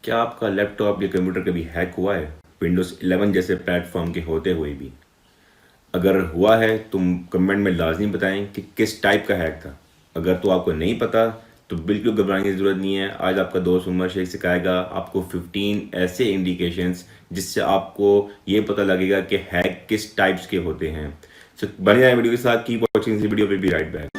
क्या आपका लैपटॉप या कंप्यूटर कभी हैक हुआ है विंडोज़ 11 जैसे प्लेटफॉर्म के होते हुए भी? अगर हुआ है तुम कमेंट में लाजमी बताएं कि किस टाइप का हैक था। अगर तो आपको नहीं पता तो बिल्कुल घबराने की ज़रूरत नहीं है। आज आपका दोस्त उमर शेख सिखाएगा आपको 15 ऐसे इंडिकेशंस जिससे आपको ये पता लगेगा कि हैक किस टाइप्स के होते हैं। सो बने रहे वीडियो के साथ, keep watching this video, will be right back.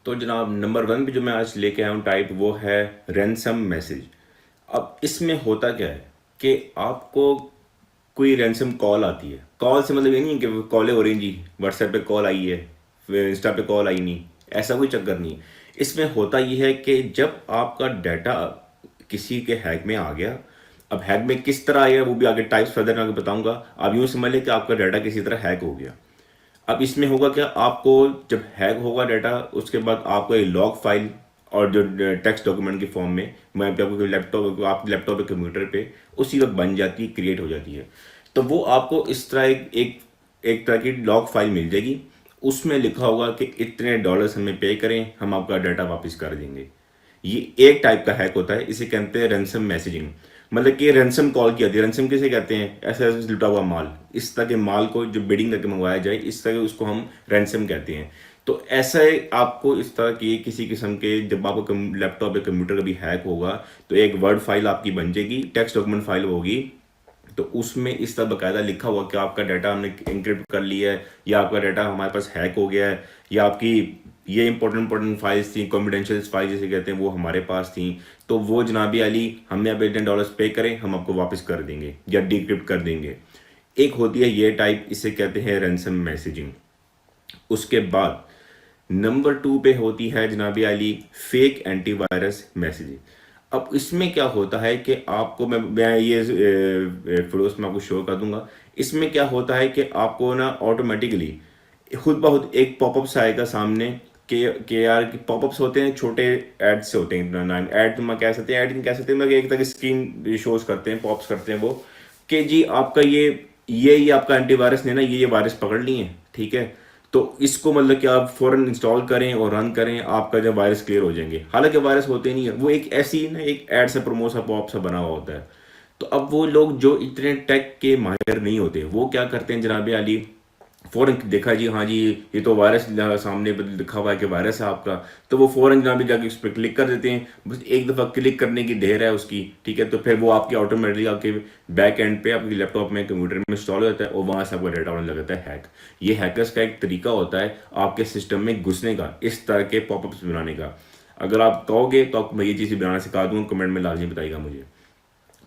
तो जनाब नंबर 1 पे जो मैं आज लेके आया हूँ टाइप, वो है रैंसम मैसेज। अब इसमें होता क्या है कि आपको कोई रैंसम कॉल आती है। कॉल से मतलब ये नहीं है कि कॉलें हो रही जी, व्हाट्सएप पे कॉल आई है, फिर इंस्टा पे कॉल आई नहीं, ऐसा कोई चक्कर नहीं है। इसमें होता ये है कि जब आपका डाटा किसी के हैक में आ गया, अब हैक में किस तरह आया वो भी आगे टाइप्स फर्दर मैं आगे बताऊंगा। आप यूँ समझ लें कि आपका डाटा किसी तरह हैक हो गया। अब इसमें होगा क्या, आपको जब हैक होगा डाटा उसके बाद आपको एक लॉग फाइल और जो टेक्स्ट डॉक्यूमेंट के फॉर्म में मैं पे आपको लैपटॉप आप लैपटॉप पे कंप्यूटर पे उसी वक्त बन जाती है, क्रिएट हो जाती है। तो वो आपको इस तरह एक तरह की लॉग फाइल मिल जाएगी। उसमें लिखा होगा कि इतने डॉलर्स हमें पे करें, हम आपका डाटा वापस कर देंगे। ये एक टाइप का हैक होता है, इसे कहते हैं रैंसम मैसेजिंग। मतलब कि रैंसम कॉल की आती है। रैंसम किसे कहते हैं? ऐसा ऐसा लुटा हुआ माल, इस तरह के माल को जो बिडिंग करके मंगवाया जाए, इस तरह के उसको हम रैंसम कहते हैं। तो ऐसा है, आपको इस तरह की किसी किस्म के जब आपको लैपटॉप या कंप्यूटर का भी हैक होगा तो एक वर्ड फाइल आपकी बन जाएगी, टेक्स्ट डॉक्यूमेंट फाइल होगी। तो उसमें इस तरह बकायदा लिखा हुआ कि आपका डाटा हमने इंक्रिप्ट कर लिया है, या आपका डाटा हमारे पास हैक हो गया है, या आपकी ये इंपॉर्टेंट फाइल्स थी, कॉन्फिडेंशियल फाइल जिसे कहते हैं, वो हमारे पास थी। तो वो जनाबी अली हमने अब $10 पे करें, हम आपको वापस कर देंगे या डिक्रिप्ट कर देंगे। एक होती है ये टाइप, इसे कहते हैं रैंसम मैसेजिंग। उसके बाद नंबर 2 पे होती है जनाबी अली फेक एंटीवायरस मैसेजिंग। अब इसमें क्या होता है कि आपको मैं ये फिरोज में आपको शो कर दूंगा। इसमें क्या होता है कि आपको ना ऑटोमेटिकली खुद ब खुद एक पॉपअप्स आएगा सामने के यार पॉपअप्स होते हैं, छोटे एड्स से होते हैं। ऐड तुम कह सकते हैं, ऐड नहीं कह सकते, मतलब एक तरह की स्क्रीन शोज करते हैं, पॉप्स करते हैं वो, कि जी आपका ये आपका एंटीवायरस ने ना ये वायरस पकड़ लिए हैं, ठीक है। तो इसको मतलब कि आप फौरन इंस्टॉल करें और रन करें, आपका जब वायरस क्लियर हो जाएंगे। हालांकि वायरस होते नहीं है, वो एक ऐसी ना एक ऐड से प्रोमो सा पॉप सा बना हुआ होता है। तो अब वो लोग जो इतने टेक के माहिर नहीं होते, वो क्या करते हैं जनाब आली, फौरन देखा जी हाँ जी ये तो वायरस सामने लिखा हुआ है कि वायरस है आपका, तो वो फौरन जनाब जाके उस पर क्लिक कर देते हैं। बस एक दफ़ा क्लिक करने की देर है उसकी, ठीक है। तो फिर वो आपके ऑटोमेटिकली आपके बैक एंड पे आपके लैपटॉप में कंप्यूटर में इंस्टॉल हो जाता है और वहाँ से आपका डाटा होने लग जाता है हैक। ये हैकर्स का एक तरीका होता है आपके सिस्टम में घुसने का, इस तरह के पॉपअप्स बनाने का। अगर आप कहोगे तो आपको मैं ये चीज़ बनाना सिखा दूँगा, कमेंट में लाजमी बताइएगा मुझे।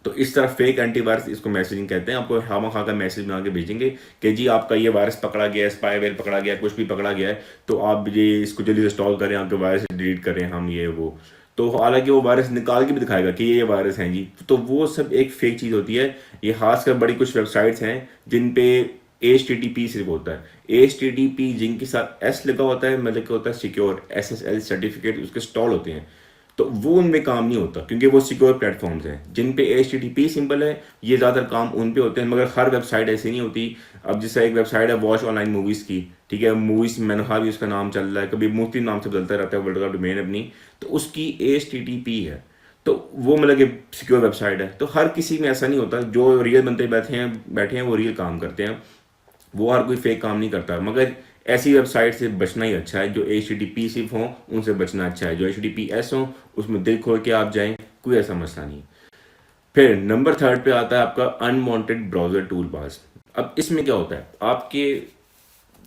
तो इस तरह फेक एंटीवायरस, इसको मैसेजिंग कहते हैं। आपको खामा खा का मैसेज बना के भेजेंगे कि जी आपका ये वायरस पकड़ा गया है, स्पाईवेयर पकड़ा गया है, कुछ भी पकड़ा गया है, तो आप ये इसको जल्दी से इंस्टॉल करें, आपके वायरस डिलीट करें हम ये वो। तो हालांकि वो वायरस निकाल के भी दिखाएगा कि ये वायरस हैं जी। तो वो सब एक फेक चीज़ होती है। ये खासकर बड़ी कुछ वेबसाइट्स हैं जिन पे HTTP सिर्फ होता है। HTTP जिनके साथ एस लगा होता है, मतलब क्या होता है, सिक्योर SSL सर्टिफिकेट उसके इंस्टॉल होते हैं। तो वो उनमें काम नहीं होता क्योंकि वो सिक्योर प्लेटफॉर्म्स हैं जिन पे HTTP सिंबल है, ये ज़्यादातर काम उन पे होते हैं। मगर हर वेबसाइट ऐसी नहीं होती। अब जैसे एक वेबसाइट है वॉच ऑनलाइन मूवीज़ की, ठीक है, मूवीज़ मैनहा भी उसका नाम चल रहा है, कभी मुफ्ती नाम से बदलता रहता है वर्ल्ड का डोमेन अपनी। तो उसकी HTTP है, तो वो मतलब कि सिक्योर वेबसाइट है। तो हर किसी में ऐसा नहीं होता। जो रियल बनते बैठे हैं वो रियल काम करते हैं, वो हर कोई फेक काम नहीं करता। मगर ऐसी वेबसाइट से बचना ही अच्छा है। जो HTTP सिर्फ हों उनसे बचना अच्छा है। जो HTTPS हों उसमें दिल खोल के आप जाएं, कोई ऐसा मसला नहीं। फिर नंबर 3 पे आता है आपका अनवांटेड ब्राउजर टूल बार्स। अब इसमें क्या होता है, आपके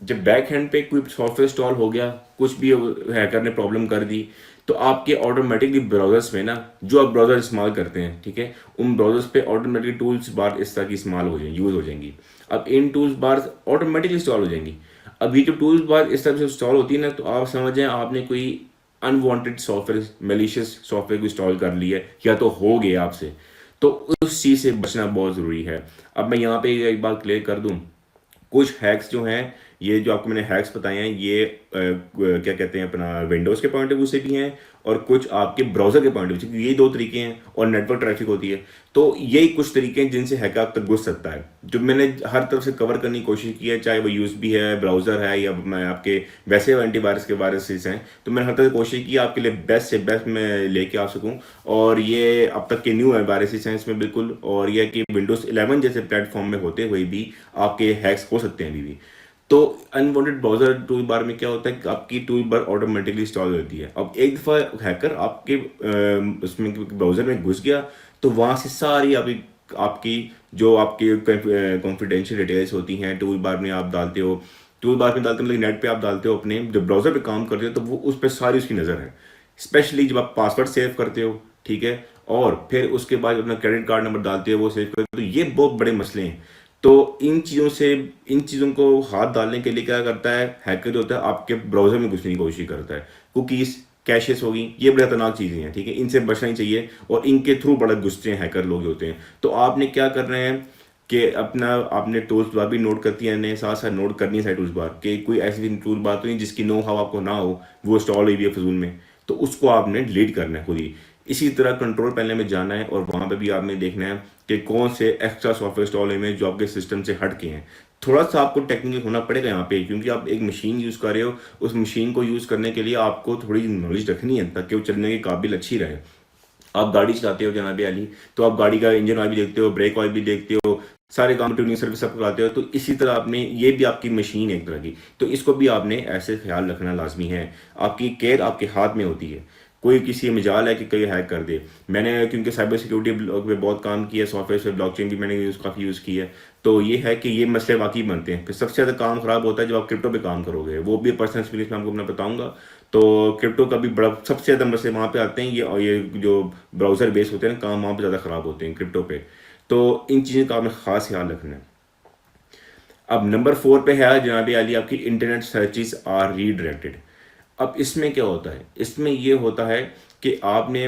जब बैक हैंड पे कोई सॉफ्टवेयर इंस्टॉल हो गया, कुछ भी हैकर ने प्रॉब्लम कर दी, तो आपके ऑटोमेटिकली ब्राउजर्स में ना, जो आप ब्राउजर इस्तेमाल करते हैं, ठीक है, उन ब्राउजर्स पे ऑटोमेटिकली टूल्स बार इस तरह की इस्तेमाल हो जाएंगी, यूज़ हो जाएंगी। अब इन टूल्स बार ऑटोमेटिकली इंस्टॉल हो जाएंगी। अभी जो टूल्स बार इस तरह से इंस्टॉल होती है ना, तो आप समझें आपने कोई अनवांटेड सॉफ्टवेयर, मेलिशियस सॉफ्टवेयर को इंस्टॉल कर लिया है, या तो हो गया आपसे। तो उस चीज़ से बचना बहुत ज़रूरी है। अब मैं यहाँ पे एक बात क्लियर कर दूँ, कुछ हैक्स जो हैं ये जो आपको मैंने हैक्स बताए हैं ये क्या कहते हैं अपना विंडोज़ के पॉइंट ऑफ व्यू से भी हैं और कुछ आपके ब्राउज़र के पॉइंट ऑफ व्यू से, ये 2 तरीके हैं और नेटवर्क ट्रैफिक होती है। तो यही कुछ तरीके हैं जिनसे हैकर आप तक घुस सकता है, जो मैंने हर तरफ से कवर करने की कोशिश की है, चाहे वो यूएसबी है, ब्राउज़र है या मैं आपके वैसे एंटीवायरस के वायरसेस हैं, तो मैंने हर तरह से कोशिश की आपके लिए बेस्ट से बेस्ट मैं लेके आ सकूं। और ये अब तक के न्यू वायरसेस हैं इसमें बिल्कुल, और ये कि विंडोज़ 11 जैसे प्लेटफॉर्म में होते हुए भी आपके हैक्स हो सकते हैं अभी भी। तो अनवांटेड ब्राउजर टूल बार में क्या होता है कि आपकी टूल बार ऑटोमेटिकली इंस्टॉल होती है। अब एक दफ़ा हैकर आपके उसमें ब्राउजर में घुस गया तो वहाँ से सारी आपकी आपकी जो आपकी कॉन्फिडेंशियल डिटेल्स होती हैं टूल बार में आप डालते हो, टूल बार में डालते मतलब नेट पे आप डालते हो अपने जब ब्राउजर पे काम करते हो, तो वो उस पर सारी उसकी नज़र है। स्पेशली जब आप पासवर्ड सेव करते हो, ठीक है, और फिर उसके बाद अपना क्रेडिट कार्ड नंबर डालते हो वो सेव करते हो, तो ये बहुत बड़े मसले हैं। तो इन चीज़ों को हाथ डालने के लिए क्या करता है हैकर, जो होता है आपके ब्राउजर में घुसने की कोशिश करता है। कुकीज़, कैशेस होगी, ये बड़ी खतरनाक चीज़ें हैं, ठीक है, इनसे बचना ही चाहिए और इनके थ्रू बड़ा घुसते हैं हैकर लोग होते हैं। तो आपने क्या करना है कि अपना आपने टूल्स बार भी नोट करती है, साथ साथ नोट करनी है सारी टूल्स बार कि कोई ऐसी टूल बार तो नहीं जिसकी नो हाउ आपको ना हो, वो इंस्टॉल हुई भी है फजूल में, तो उसको आपने डिलीट करना है खुद ही। इसी तरह कंट्रोल पैनल में जाना है और वहाँ पे भी आपने देखना है कि कौन से एक्स्ट्रा सॉफ्टवेयर इंस्टॉल हुए हैं जो आपके सिस्टम से हट के हैं। थोड़ा सा आपको टेक्निकल होना पड़ेगा यहाँ पे, क्योंकि आप एक मशीन यूज़ कर रहे हो, उस मशीन को यूज़ करने के लिए आपको थोड़ी नॉलेज रखनी है ताकि वो चलने के काबिल अच्छी रहे। आप गाड़ी चलाते हो जनाब अली, तो आप गाड़ी का इंजन ऑयल भी देखते हो, ब्रेक ऑयल भी देखते हो, सारे काम ट्यूनिंग सर्विस सब कराते हो, तो इसी तरह आपने ये भी आपकी मशीन है एक तरह की, तो इसको भी आपने ऐसे ख्याल रखना लाजमी है। आपकी केयर आपके हाथ में होती है, कोई किसी मजाल है कि कोई हैक कर दे। मैंने क्योंकि साइबर सिक्योरिटी पे बहुत काम किया, सॉफ्टवेयर पे ब्लॉकचेन भी मैंने काफ़ी यूज़ की है, तो ये है कि ये मसले वाकई बनते हैं। फिर सबसे ज़्यादा काम ख़राब होता है जब आप क्रिप्टो पे काम करोगे, वो भी पर्सनल एक्सपीरियंस में आपको अपना बताऊंगा। तो क्रिप्टो का भी बड़ा सबसे ज़्यादा मसले वहाँ पे आते हैं, ये जो ब्राउज़र बेस होते हैं ना, काम वहाँ पे ज़्यादा ख़राब होते हैं क्रिप्टो पे। तो इन चीज़ों का आपने ख़ास ख्याल रखना है। अब नंबर 4 पे है जनाब अली आपकी इंटरनेट सर्चिज आर रीडायरेक्टेड। अब इसमें क्या होता है, इसमें ये होता है कि आपने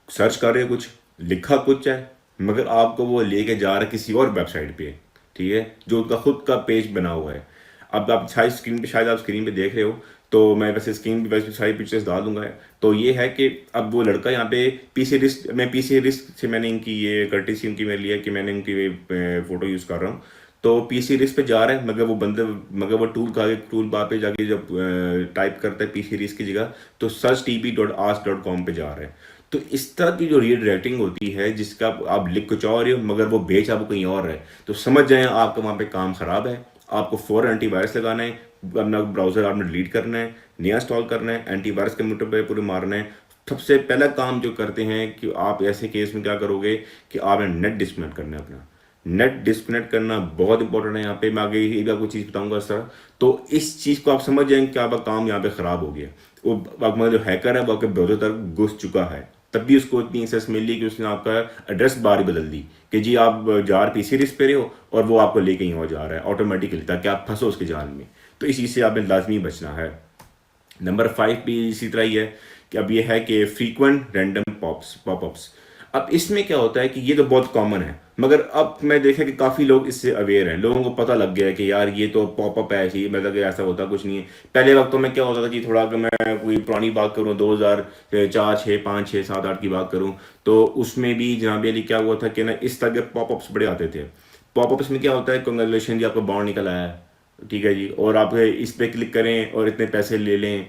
सर्च कर रहे हो कुछ, लिखा कुछ है, मगर आपको वो लेके जा रहा है किसी और वेबसाइट पे, ठीक है, जो उनका खुद का पेज बना हुआ है। अब आप शायद आप स्क्रीन पे देख रहे हो, तो मैं वैसे स्क्रीन पे वैसे सारी पिक्चर्स डाल दूंगा। तो ये है कि अब वो लड़का यहाँ पे पीसी रिस्क से मैंने इनकी ये कर्टेसी उनकी मेरे लिए कि मैंने इनकी फोटो यूज़ कर रहा हूँ। तो पीसी रिस्क पे जा रहा है, मगर वो टूल बार पे जाके जब टाइप करता है पीसी रिस्क की जगह, तो searchtp.ask.com पे जा रहा है। तो इस तरह की जो रीडायरेक्टिंग होती है, जिसका आप लिख कुछ और रहे हो मगर वो भेज आपको कहीं और है, तो समझ जाए आपका वहाँ पे काम खराब है। आपको फौरन एंटीवायरस लगाना है, अपना ब्राउजर आपने डिलीट करना है, नया इंस्टॉल करना है, एंटीवायरस कंप्यूटर पे पूरे मारना है। सबसे पहला काम जो करते हैं कि आप ऐसे केस में क्या करोगे कि आपने नेट डिस्कनेक्ट करना है अपना। नेट डिस्कनेक्ट करना बहुत इंपॉर्टेंट है। यहाँ पे मैं आगे ये भी आपको चीज़ बताऊंगा सर। तो इस चीज़ को आप समझ जाएंगे कि आपका काम यहाँ पे ख़राब हो गया, वो आपका जो हैकर है वो आपके ब्राउजर तक घुस चुका है। तब भी उसको इतनी एक्सेस मिल ली कि उसने आपका एड्रेस बार ही बदल दी कि जी आप जा रहे पीसी रिस्क पे रहे हो और वो आपको लेके ही हो जा रहा है ऑटोमेटिकली, ताकि आप फंसो उसके जाल में। तो इसी से आपने लाजमी बचना है। नंबर 5 भी इसी तरह ही है कि अब ये है कि फ्रीक्वेंट रैंडम पॉपअप्स। अब इसमें क्या होता है कि ये तो बहुत कॉमन है, मगर अब मैं देखा कि काफ़ी लोग इससे अवेयर हैं, लोगों को पता लग गया है कि यार ये तो पॉपअप है ऐसी, मतलब कि ऐसा होता कुछ नहीं है। पहले वक्तों में क्या होता था कि थोड़ा अगर मैं कोई पुरानी बात करूँ 2004 6 5 6 7 8 की बात करूँ, तो उसमें भी जनाब अली क्या हुआ था कि ना इस तरह के पॉपअप्स बड़े आते थे। पॉपअप्स में क्या होता है, कंग्रेचुलेशन जी आपका बॉन्ड निकल आया है, ठीक है जी, और आप इस पर क्लिक करें और इतने पैसे ले लें,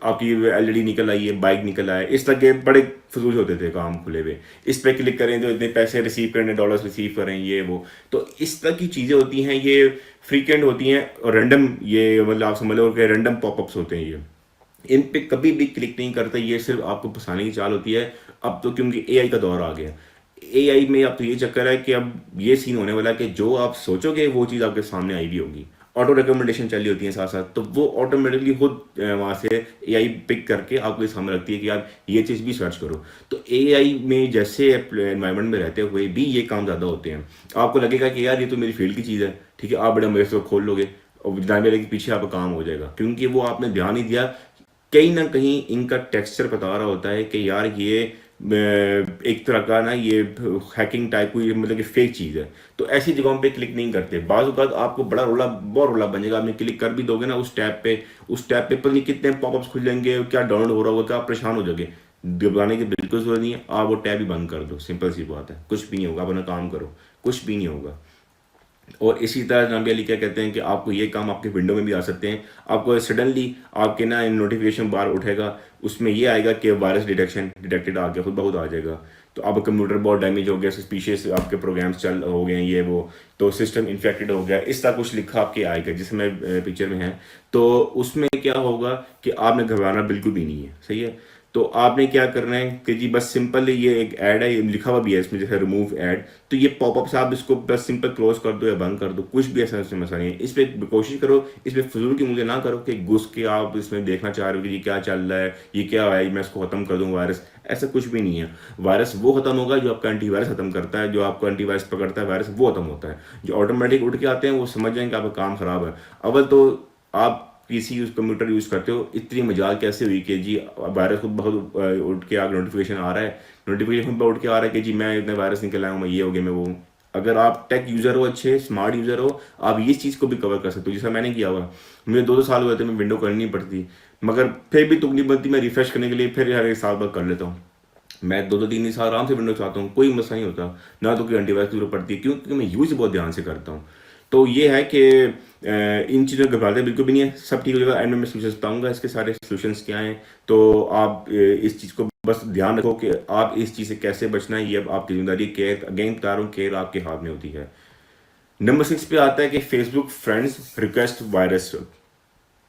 आपकी एलईडी निकल आई है, बाइक निकल आया, इस तरह के बड़े फजूल होते थे काम खुले हुए। इस पर क्लिक करें तो इतने पैसे रिसीव करने, डॉलर्स रिसीव करें, ये वो। तो इस तरह की चीज़ें होती हैं, ये फ्रीक्वेंट होती हैं और रैंडम, ये मतलब आप समझ लो कि रैंडम पॉपअप्स होते हैं। ये इन पे कभी भी क्लिक नहीं करते, ये सिर्फ आपको फंसाने की चाल होती है। अब तो क्योंकि एआई का दौर आ गया, एआई में अब तो ये चक्कर है कि अब ये सीन होने वाला है कि जो आप सोचोगे वो चीज़ आपके सामने आई भी होगी। ऑटो रिकमेंडेशन चल रही होती है साथ साथ, तो वो ऑटोमेटिकली खुद वहाँ से एआई पिक करके आपके सामने रखती है कि आप ये चीज़ भी सर्च करो। तो एआई में जैसे एनवायरनमेंट में रहते हुए भी ये काम ज़्यादा होते हैं। आपको लगेगा कि यार ये तो मेरी फील्ड की चीज़ है, ठीक है, आप बड़े मजे से खोल लोगे और जानने के पीछे आपका काम हो जाएगा, क्योंकि वो आपने ध्यान नहीं दिया। कहीं ना कहीं इनका टेक्सचर बता रहा होता है कि यार ये एक तरह का ना ये हैकिंग टाइप कोई मतलब कि फेक चीज़ है। तो ऐसी जगहों पे क्लिक नहीं करते। बाज़ औक़ात आपको बड़ा रोला बहुत रोला बन जाएगा, आपने क्लिक कर भी दोगे ना उस टैब पे पता नहीं कितने पॉपअप्स खुलेंगे, क्या डाउनलोड हो रहा होगा, क्या आप परेशान हो जाओगे। घबराने की बिल्कुल ज़रूरत नहीं है, आप वो टैब ही बंद कर दो, सिंपल सी बात है, कुछ भी नहीं होगा, अपना काम करो, कुछ भी नहीं होगा। और इसी तरह जनाब अली क्या कहते हैं कि आपको ये काम आपके विंडो में भी आ सकते हैं। आपको सडनली आपके ना नोटिफिकेशन बार उठेगा, उसमें ये आएगा कि वायरस डिटेक्शन डिटेक्टेड आ गया, खुद ब खुद आ जाएगा। तो अब कंप्यूटर बहुत डैमेज हो गया, सस्पिशियस आपके प्रोग्राम्स चल हो गए हैं, ये वो, तो सिस्टम इन्फेक्टेड हो गया, इस तरह कुछ लिखा आपके आएगा जिसमें पिक्चर में है। तो उसमें क्या होगा कि आपने घबराना बिल्कुल भी नहीं है, सही है। तो आपने क्या करना है कि जी बस सिंपल ये एक ऐड है, ये लिखा हुआ भी है इसमें जैसे रिमूव ऐड, तो ये पॉपअप से आप इसको बस सिंपल क्लोज कर दो या बंद कर दो, कुछ भी ऐसा इसमें मसला नहीं है। इस पर कोशिश करो, इस पर फजूल की मुझे ना करो कि घुस के आप इसमें देखना चाह रहे हो कि ये क्या चल रहा है, ये क्या है, मैं इसको खत्म कर दूँ वायरस। ऐसा कुछ भी नहीं है। वायरस वो खत्म होगा जो आपका एंटीवायरस खत्म करता है, जो आपको एंटीवायरस पकड़ता है वायरस वो खत्म होता है। जो ऑटोमेटिक उठ के आते हैं वो समझ जाएंगे आपका काम खराब है। अव्वल तो आप पीसी यूज कंप्यूटर यूज करते हो, इतनी मजाल कैसे हुई कि जी वायरस खुद बहुत उठ के आगे नोटिफिकेशन आ रहा है, नोटिफिकेशन पर उठ के आ रहा है कि जी मैं इतने वायरस निकल आया हूँ, मैं ये हो गया, मैं वो हूँ। अगर आप टेक यूजर हो, अच्छे स्मार्ट यूजर हो, आप इस चीज़ को भी कवर कर सकते हो जैसा मैंने किया हुआ। मुझे 2-2 साल हुए थे, मैं विंडो करनी नहीं पड़ती, मगर फिर भी तुक नहीं बनती, मैं रिफ्रेश करने के लिए फिर हर एक साल बाद कर लेता हूँ। मैं 2-2 3 साल आराम से विंडो चलाता हूँ, कोई मसला नहीं होता। ना तो कोई एंटीवायरस की जरूरत पड़ती है, क्योंकि मैं यूज़ बहुत ध्यान से करता हूँ। तो ये है कि इन चीज़ों के घबराते बिल्कुल भी नहीं है, सब ठीक हो जाएगा। एंड में मैं सोल्यूशन बताऊँगा, इसके सारे सोल्यूशंस क्या हैं। तो आप इस चीज़ को बस ध्यान रखो कि आप इस चीज़ से कैसे बचना है, ये अब आपकी जिम्मेदारी। केयर अगेन बता रहा हूँ, केयर आपके हाथ में होती है। नंबर 6 पे आता है कि फेसबुक फ्रेंड्स रिक्वेस्ट वायरस।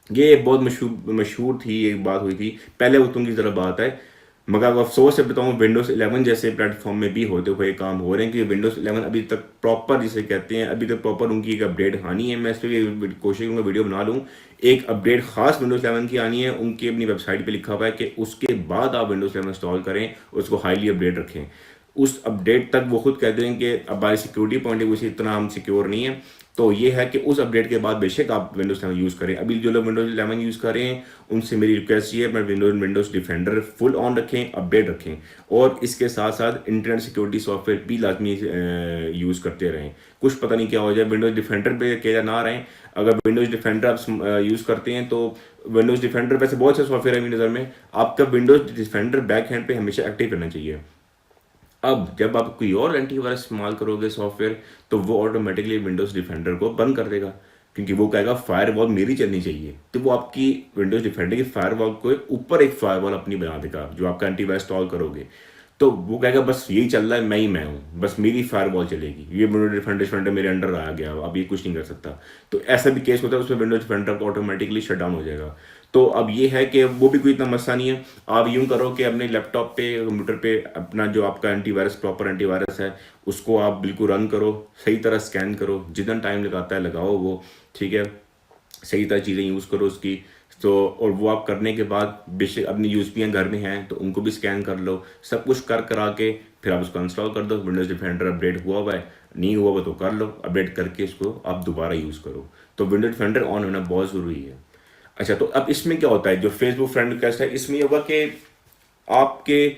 ये एक बहुत मशहूर मशहूर थी, एक बात हुई थी पहले, वो तुम की तरह बात है। मगर अब अफसोस से बताऊँ, विंडोज़ 11 जैसे प्लेटफॉर्म में भी होते हुए काम हो रहे हैं कि विंडोज़ 11 अभी तक प्रॉपर जिसे कहते हैं, अभी तक प्रॉपर उनकी एक अपडेट आनी है। मैं इस पर कोशिश करूँगा वीडियो बना लूँ। एक अपडेट खास विंडोज़ 11 की आनी है, उनकी अपनी वेबसाइट पे लिखा हुआ है कि उसके बाद आप विंडोज़ 11 इंस्टॉल करें, उसको हाईली अपडेट रखें। उस अपडेट तक वो खुद कहते हैं कि अब हमारी सिक्योरिटी पॉइंट ऑफ व्यू से इतना हम सिक्योर नहीं है। तो ये है कि उस अपडेट के बाद बेशक आप विंडोज़ 11 यूज़ करें। अभी जो लोग विंडोज़ 11 यूज़ कर रहे हैं, उनसे मेरी रिक्वेस्ट ये है, मैं विंडोज़ डिफेंडर फुल ऑन रखें, अपडेट रखें, और इसके साथ साथ इंटरनेट सिक्योरिटी सॉफ्टवेयर भी लाजमी यूज़ करते रहें। कुछ पता नहीं क्या हो जाए, विंडोज़ डिफेंडर पे अकेला ना रहें। अगर विंडोज़ डिफेंडर आप यूज़ करते हैं तो विंडोज़ डिफेंडर वैसे बहुत से सॉफ्टवेयर है मेरी नज़र में, आपका विंडोज़ डिफेंडर बैक हैंड पे हमेशा एक्टिव रहना चाहिए। अब जब आप कोई और एंटीवायरस इस्तेमाल करोगे सॉफ्टवेयर, तो वो ऑटोमेटिकली विंडोज़ डिफेंडर को बंद कर देगा, क्योंकि वो कहेगा फायरवॉल मेरी चलनी चाहिए। तो वो आपकी विंडोज़ डिफेंडर की फायरवॉल को ऊपर एक फायरवॉल अपनी बना देगा जो आपका एंटीवायरस इंस्टॉल करोगे। तो वो कहेगा बस यही चल रहा है, मैं हूँ, बस मेरी फायरवॉल चलेगी, ये विंडोज डिफेंडर मेरे अंडर आ गया, अब ये कुछ नहीं कर सकता। तो ऐसा भी केस होता है, उसमें विंडोज डिफेंडर को ऑटोमेटिकली शट डाउन हो जाएगा। तो अब ये है कि वो भी कोई इतना मसला नहीं है। आप यूं करो कि अपने लैपटॉप पे, कंप्यूटर पे अपना जो आपका एंटीवायरस प्रॉपर एंटीवायरस है उसको आप बिल्कुल रन करो, सही तरह स्कैन करो, जितना टाइम लगाता है लगाओ वो, ठीक है, सही तरह चीज़ें यूज़ करो उसकी। तो और वो आप करने के बाद बेशक अपनी यूएसपी घर में हैं तो उनको भी स्कैन कर लो, सब कुछ कर करा के फिर आप उसको इंस्टॉल कर दो। विंडोज़ डिफेंडर अपडेट हुआ है, नहीं हुआ हुआ तो कर लो, अपडेट करके इसको आप दोबारा यूज़ करो। तो विंडोज डिफेंडर ऑन होना बहुत ज़रूरी है। अच्छा, तो अब इसमें क्या होता है, जो फेसबुक फ्रेंड रिक्वेस्ट है, इसमें ये होगा कि आपके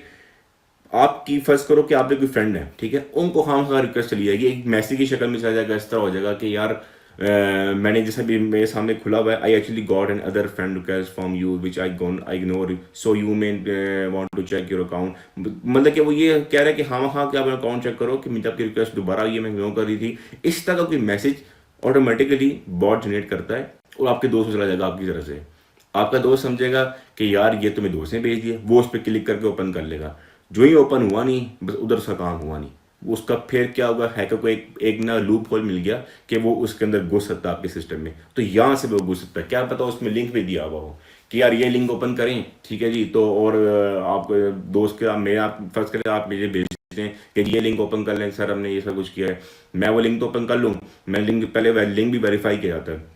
आपकी फर्ज करो कि आपके कोई फ्रेंड है, ठीक है, उनको खामखा रिक्वेस्ट चली जाएगी, एक मैसेज की शक्ल में चला जाएगा। इस तरह हो जाएगा कि यार मैंने जैसा भी मेरे सामने खुला हुआ है, I actually got an other friend request from you which I ignore, so you may want to check your account. मतलब कि वो ये कह रहा है कि हाँ कि आप अकाउंट चेक करो कि मुझे आपकी रिक्वेस्ट दोबारा आई है, मैं इग्नोर कर रही थी। इस तरह का कोई मैसेज ऑटोमेटिकली बॉट जनरेट करता है और आपके दोस्त को चला जाएगा आपकी तरफ से। आपका दोस्त समझेगा कि यार ये तुम्हें दोस्त ने भेज दिया, वो उस पर क्लिक करके ओपन कर लेगा। जो ही ओपन हुआ नहीं, बस उधर सा काम हुआ नहीं, उसका फिर क्या होगा, हैकर को एक ना लूप होल मिल गया कि वो उसके अंदर घुस सकता है आपके सिस्टम में। तो यहाँ से वो घुस सकता है, क्या पता उसमें लिंक भी दिया हुआ हो कि यार ये लिंक ओपन करें, ठीक है जी। तो और आप दोस्त के मैं आप फर्ज करें आप मुझे भेजते हैं कि ये लिंक ओपन कर लें, सर हमने ये सब कुछ किया है। मैं वो लिंक तो ओपन कर लूँ, मैं लिंक पहले लिंक भी वेरीफाई किया जाता है,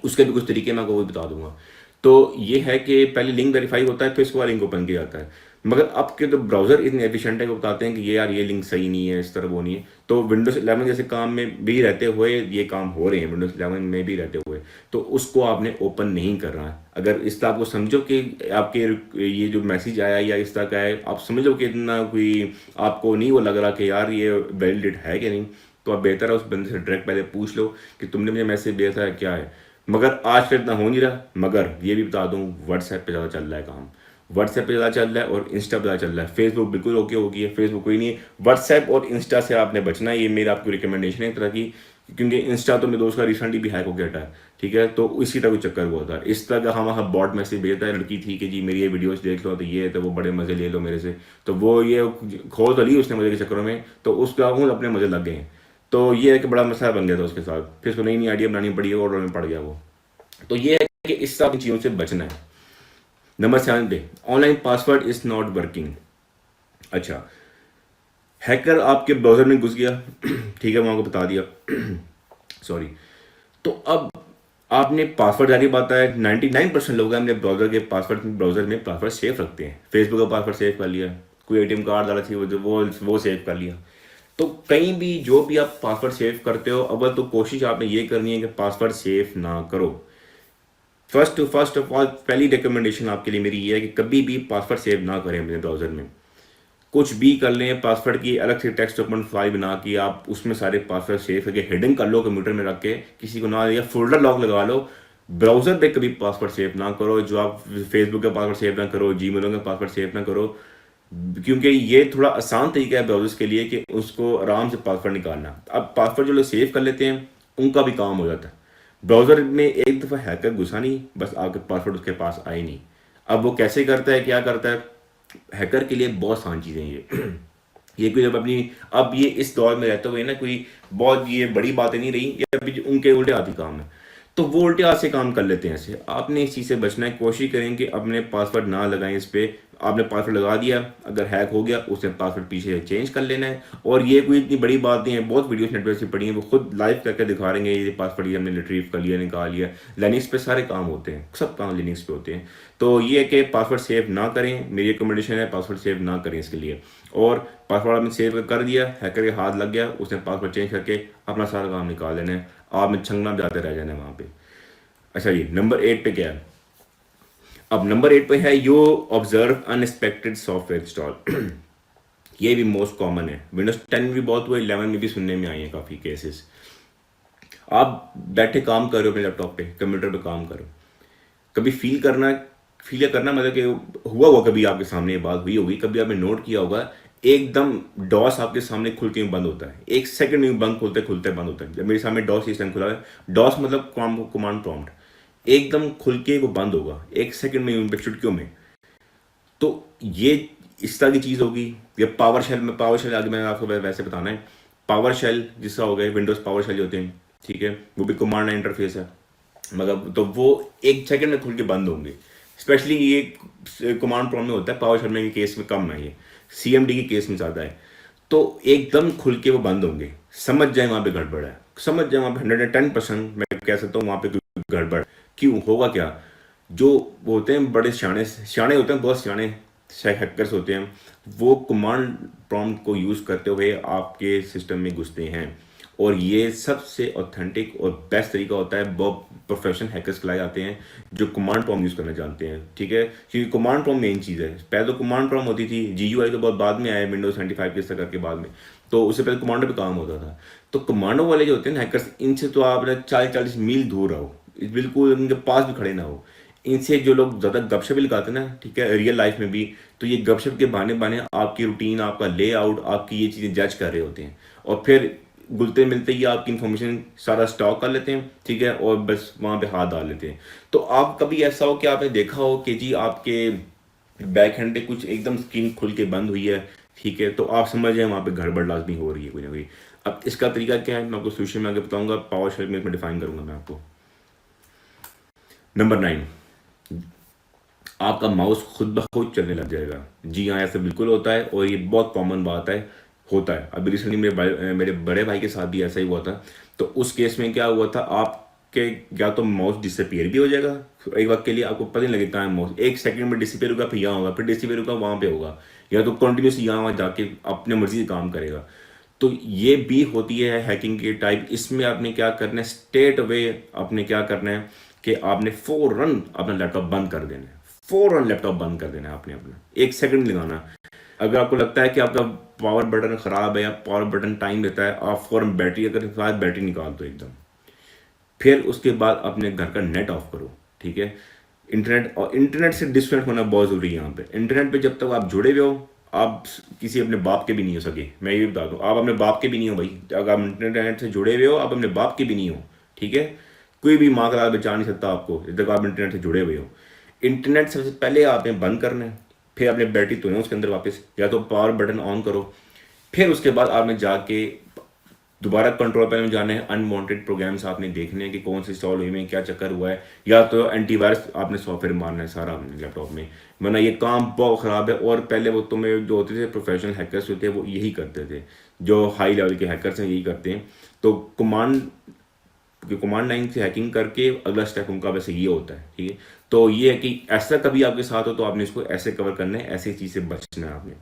उसके भी कुछ तरीके मैं आपको वो बता दूंगा। तो ये है कि पहले लिंक वेरीफाई होता है, फिर उसके बाद लिंक ओपन किया जाता है। मगर आपके तो ब्राउज़र इतने एफिशिएंट है कि वो बताते हैं कि ये यार ये लिंक सही नहीं है, इस तरह वो नहीं है। तो विंडोज़ 11 जैसे काम में भी रहते हुए ये काम हो रहे हैं, विंडोज़ 11 में भी रहते हुए, तो उसको आपने ओपन नहीं करना है। अगर इस तरह आपको समझो कि आपके ये जो मैसेज आया या इस तरह का है, आप समझो कि इतना कोई आपको नहीं वो लग रहा कि यार ये वैलिड है कि नहीं, तो आप बेहतर है उस बंदे से डायरेक्ट पहले पूछ लो कि तुमने मुझे मैसेज भेजा है क्या है। मगर आज तक इतना हो नहीं रहा, मगर ये भी बता दूं व्हाट्सएप पे ज़्यादा चल रहा है काम। व्हाट्सएप पे ज़्यादा चल रहा है और इंस्टा पे ज़्यादा चल रहा है। फेसबुक बिल्कुल ओके हो गई है, फेसबुक कोई नहीं है। व्हाट्सएप और इंस्टा से आपने बचना है, ये मेरा आपको रिकमेंडेशन है एक तरह की, क्योंकि इंस्टा तो मेरे दोस्त का रिसेंटली भी हैक हो गया था, ठीक है, तो इसी तरह कुछ चक्कर हुआ था। इस तरह का हम वहाँ बॉट मैसेज भेजता है, लड़की थी कि जी मेरी ये वीडियोस देख लो, तो ये तो वो बड़े मज़े ले लो मेरे से, तो वो ये खोल तो ली उसने मज़े के चक्करों में, तो उसका अपने मज़े लग गए हैं। तो ये है कि बड़ा मसला बन गया था उसके साथ, फिर उसको नई नई आइडिया बनानी पड़ी और में पड़ गया वो। तो ये है कि इस सब चीज़ों से बचना है। नंबर 7 पे online password is not working. अच्छा, हैकर आपके ब्राउजर में घुस गया, ठीक है, मैं आपको बता दिया, सॉरी। तो अब आपने पासवर्ड, जारी बात है 99% लोग अपने ब्राउजर के पासवर्ड, ब्राउजर में पासवर्ड सेव रखते हैं। फेसबुक का पासवर्ड सेव कर लिया, कोई एटीएम कार्ड डाला थी वो सेव कर लिया। तो कहीं भी जो भी आप पासवर्ड सेव करते हो, अव्वल तो कोशिश आपने ये करनी है कि पासवर्ड सेव ना करो। फर्स्ट ऑफ ऑल पहली रिकमेंडेशन आपके लिए मेरी ये है कि कभी भी पासवर्ड सेव ना करें अपने ब्राउजर में। कुछ भी कर लें, पासवर्ड की अलग से टेक्स्ट डॉक्यूमेंट फाइल बना के आप उसमें सारे पासवर्ड सेव करके हिडन कर लो, कंप्यूटर में रख के किसी को ना, या फोल्डर लॉक लगा लो। ब्राउजर पे कभी पासवर्ड सेव ना करो, जो आप फेसबुक का पासवर्ड सेव ना करो, जीमेल का पासवर्ड सेव ना करो, क्योंकि ये थोड़ा आसान तरीका है ब्राउजर्स के लिए कि उसको आराम से पासवर्ड निकालना। अब पासवर्ड जो लोग सेव कर लेते हैं उनका भी काम हो जाता है। ब्राउजर में एक दफ़ा हैकर घुसा नहीं, बस आपके पासवर्ड उसके पास आए नहीं। अब वो कैसे करता है, क्या करता है, हैकर के लिए बहुत आसान चीज़ें ये ये कोई जब अपनी, अब ये इस दौर में रहते हुए ना कोई बहुत ये बड़ी बातें नहीं रही, ये अभी उनके उल्टे आती काम है, तो वो उल्टे हाथ से काम कर लेते हैं ऐसे। आपने इस चीज़ से बचना है, कोशिश करें कि अपने पासवर्ड ना लगाएं इस पे। आपने पासवर्ड लगा दिया, अगर हैक हो गया उसने पासवर्ड पीछे चेंज कर लेना है। और ये कोई इतनी बड़ी बात नहीं है, बहुत वीडियोस नेटवर्क से पड़ी हैं, वो खुद लाइव करके दिखा रहे हैं, ये पासवर्ड ये हमने रिट्रीव कर लिया, निकाल लिया। लिनक्स पे सारे काम होते हैं, सब काम लिनक्स पे होते हैं। तो ये है कि पासवर्ड सेव ना करें, मेरी रिकमेंडेशन है पासवर्ड सेव ना करें इसके लिए। और पासवर्ड आपने सेव कर दिया, हैकर के हाथ लग गया, उसने पासवर्ड चेंज करके अपना सारा काम निकाल लेना है, आपने छंगना जाते रह जाना है वहाँ पे। अच्छा जी, नंबर 8 पे क्या है? अब नंबर 8 पे है you observe unexpected software install. ये भी मोस्ट कॉमन है, विंडोज 10 में भी बहुत हुआ, 11 में भी सुनने में आई है काफ़ी केसेस। आप बैठे काम कर रहे हो अपने लैपटॉप पे, कंप्यूटर पे काम करो, कभी फील करना मतलब कि हुआ कभी आपके सामने ये बात हुई होगी, कभी आपने नोट किया होगा, एकदम डॉस आपके सामने खुल के बंद होता है, 1 सेकंड में बंद खुलते बंद होता है। जब मेरे सामने डॉस इस टाइम खुला है, डॉस मतलब कमांड प्रॉम्प्ट, एकदम खुल के वो बंद होगा 1 सेकंड में, चुटकियों में। तो ये इस तरह की चीज़ होगी। या पावर शेल में, पावर शेल आगे मैंने आपको वैसे बताना है, पावर शेल जिसका हो गया, विंडोज़ पावर शेल जो होते हैं, ठीक है, वो भी कमांड लाइन इंटरफेस है, मगर तो वो 1 सेकंड में खुल के बंद होंगे। स्पेशली ये कमांड प्रॉम्प्ट में होता है, पावर शेल में केस में कम है, ये सीएमडी के केस में ज़्यादा है। तो एकदम खुल के वो बंद होंगे, समझ जाए वहाँ पे गड़बड़ है, समझ जाए वहाँ पे 110% मैं कह सकता हूँ वहाँ पे गड़बड़। क्यों होगा क्या, जो होते हैं बड़े सियाने होते हैं, बहुत सियाने हैकर्स होते हैं, वो कमांड प्रॉम्प्ट को यूज़ करते हुए आपके सिस्टम में घुसते हैं। और ये सबसे ऑथेंटिक और बेस्ट तरीका होता है, बहुत प्रोफेशनल हैकर्स कहलाए जाते हैं जो कमांड प्रॉम्प्ट यूज़ करना जानते हैं, ठीक है, क्योंकि कमांड प्रॉम्प्ट मेन चीज़ है। पहले तो कमांड प्रॉम्प्ट होती थी, जीयूआई तो बहुत बाद में आया, विंडोज 95 के करके बाद में, तो उससे पहले कमांडो पे काम होता था। तो कमांडो वाले जो होते हैं हैकर्स, इनसे तो आप 40-40 मील दूर रहो, बिल्कुल उनके पास भी खड़े ना हो। इनसे जो लोग ज़्यादा गपशप भी लगाते हैं ना, ठीक है, रियल लाइफ में भी, तो ये गपशप के बहाने बहाने आपकी रूटीन, आपका लेआउट, आपकी ये चीज़ें जज कर रहे होते हैं, और फिर गुलते मिलते ही आपकी इन्फॉर्मेशन सारा स्टॉक कर लेते हैं, ठीक है, और बस वहाँ पे हाथ डाल लेते हैं। तो आप कभी ऐसा हो कि आपने देखा हो कि जी आपके बैक हैंड पे कुछ एकदम स्क्रीन खुल के बंद हुई है, ठीक है, तो आप समझ जाए वहाँ पे गड़बड़ लाजमी हो रही है कोई ना कोई। अब इसका तरीका क्या है मैं आपको सोल्यूशन में आगे बताऊंगा, पावर शेल में डिफाइन करूंगा मैं आपको। नंबर 9, आपका माउस खुद ब खुद चलने लग जाएगा। जी हाँ, ऐसा बिल्कुल होता है और ये बहुत कॉमन बात है, होता है। अभी रिसेंटली मेरे बड़े भाई के साथ भी ऐसा ही हुआ था। तो उस केस में क्या हुआ था, आप कि या तो माउस डिसअपियर भी हो जाएगा एक वक्त के लिए, आपको पता नहीं लगेगा कहाँ है माउस, एक सेकंड में डिसअपियर होगा, फिर यहाँ होगा, फिर डिसअपियर होगा, वहाँ पे होगा, या तो कंटिन्यूस यहाँ वहाँ जाके अपने मर्जी से काम करेगा। तो ये भी होती है हैकिंग की टाइप। इसमें आपने क्या करना है, स्ट्रेट अवे आपने क्या करना है कि आपने फौरन अपना लैपटॉप बंद कर देना है, फौरन लैपटॉप बंद कर देना है आपने अपना, एक सेकंड लगाना। अगर आपको लगता है कि आपका पावर बटन खराब है या पावर बटन टाइम देता है, आप फौरन बैटरी, अगर शायद बैटरी निकाल दो एकदम। फिर उसके बाद अपने घर का नेट ऑफ करो, ठीक है। इंटरनेट, और इंटरनेट से डिस्कनेक्ट होना बहुत ज़रूरी है यहाँ पे। इंटरनेट पे जब तक आप जुड़े हुए हो, आप किसी अपने बाप के भी नहीं हो सके, मैं ये बता दूँ, आप अपने बाप के भी नहीं हो भाई। अगर आप इंटरनेट से जुड़े हुए हो, आप अपने बाप के भी नहीं हो, ठीक है। कोई भी माँ का लाल बचा नहीं सकता आपको जब तक आप इंटरनेट से जुड़े हुए हो। इंटरनेट सबसे पहले आपने बंद करना है, फिर आपने बैटरी तो उसके अंदर वापस, या तो पावर बटन ऑन करो, फिर उसके बाद आपने जाके दोबारा कंट्रोल पैनल में जाना है, अनवांटेड प्रोग्राम्स आपने देखने हैं कि कौन से इंस्टॉल हुए हैं, क्या चक्कर हुआ है, या तो एंटीवायरस आपने सॉफ्टवेयर मारना है सारा अपने लैपटॉप में, वरना ये काम बहुत ख़राब है। और पहले वो तुम्हें जो होते थे प्रोफेशनल हैकर्स होते हैं वो यही करते थे, जो हाई लेवल के हैकर्स हैं यही करते हैं। तो कमांड लाइन से हैकिंग करके अगला स्टेप उनका वैसे ये होता है, ठीक है। तो ये है कि ऐसा कभी आपके साथ हो तो आपने इसको ऐसे कवर करना है, ऐसी चीज़ से बचना है आपने।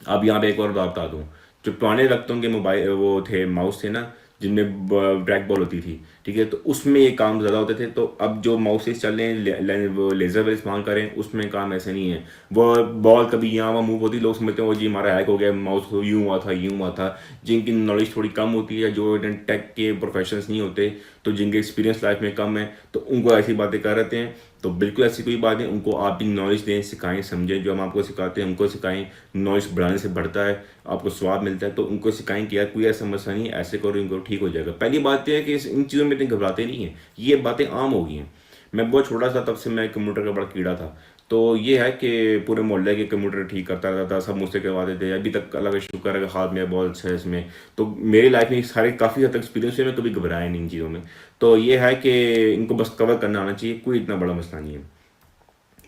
अब यहाँ पे एक और बात बता दूँ, जो पुराने वक्तों के मोबाइल वो थे माउस थे ना, जिनमें ट्रैक बॉल होती थी, ठीक है, तो उसमें ये काम ज़्यादा होते थे। तो अब जो माउसेस चल रहे हैं वो लेज़र वाले इस्तेमाल करें, उसमें काम ऐसे नहीं है। वो बॉल कभी यहाँ वहाँ मूव होती, लोग समझते हैं वो जी हमारा हैक हो गया, माउस यूँ हुआ था यूँ हुआ था। जिनकी नॉलेज थोड़ी कम होती है, जो टेक के प्रोफेशनल्स नहीं होते, तो जिनके एक्सपीरियंस लाइफ में कम है, तो उनको ऐसी बातें कर रहते हैं। तो बिल्कुल ऐसी कोई बात नहीं, उनको आप भी नॉलेज दें, सिखाएं, समझें, जो हम आपको सिखाते हैं उनको सिखाएं। नॉलेज बढ़ाने से बढ़ता है, आपको स्वाद मिलता है, तो उनको सिखाएं कि यार कोई ऐसा मसला नहीं, ऐसे करो इनको ठीक हो जाएगा। पहली बात यह है कि इन चीज़ों में इतने घबराते नहीं हैं, ये बातें आम हो गई हैं। मैं बहुत छोटा सा, तब से मैं कंप्यूटर का बड़ा कीड़ा था। तो ये है कि पूरे मोहल्ले के कंप्यूटर ठीक करता रहता था, सब मुझसे करवाते थे। अभी तक अल्लाह का शुक्र है कि हाथ में बहुत अच्छा है इसमें। तो मेरी लाइफ में सारे काफ़ी हद तक एक्सपीरियंस है, मैं कभी घबराया नहीं इन चीज़ों में। तो ये है कि इनको बस कवर करना आना चाहिए, कोई इतना बड़ा मसला नहीं है।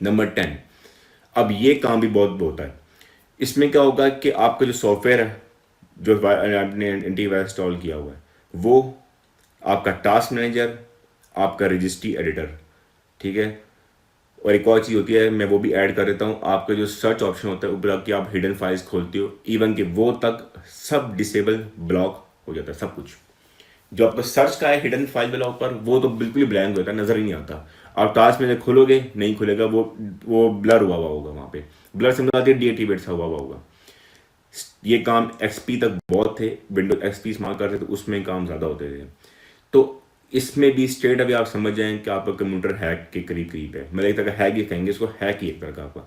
नंबर 10, अब ये काम भी बहुत होता है। इसमें क्या होगा कि आपका जो सॉफ्टवेयर है, जो आपने एंटीवायरस इंस्टॉल किया हुआ है, वो आपका टास्क मैनेजर, आपका रजिस्ट्री एडिटर, ठीक है। और एक और चीज़ होती है, मैं वो भी ऐड कर देता हूँ, आपका जो सर्च ऑप्शन होता है ऊपर कि आप हिडन फाइल्स खोलते हो, इवन कि वो तक सब डिसेबल ब्लॉक हो जाता है, सब कुछ। जो आपका सर्च का है हिडन फाइल ब्लॉक पर, वो तो बिल्कुल ही ब्लैंक होता है, नज़र ही नहीं आता। आप टास्क में खोलोगे नहीं खुलेगा, वो ब्लर हुआ होगा, वहाँ पे ब्लर से मतलब डीएक्टिवेट हुआ होगा। ये काम एक्सपी तक बहुत थे, विंडोज एक्सपी इस्तेमाल करते थे, उसमें काम ज़्यादा होते थे। तो इसमें भी स्ट्रेट अभी आप समझ जाएं कि आपका कंप्यूटर हैक के करीब करीब है, मतलब एक तरह का हैक ही कहेंगे इसको, हैक ही एक तरह का आपका।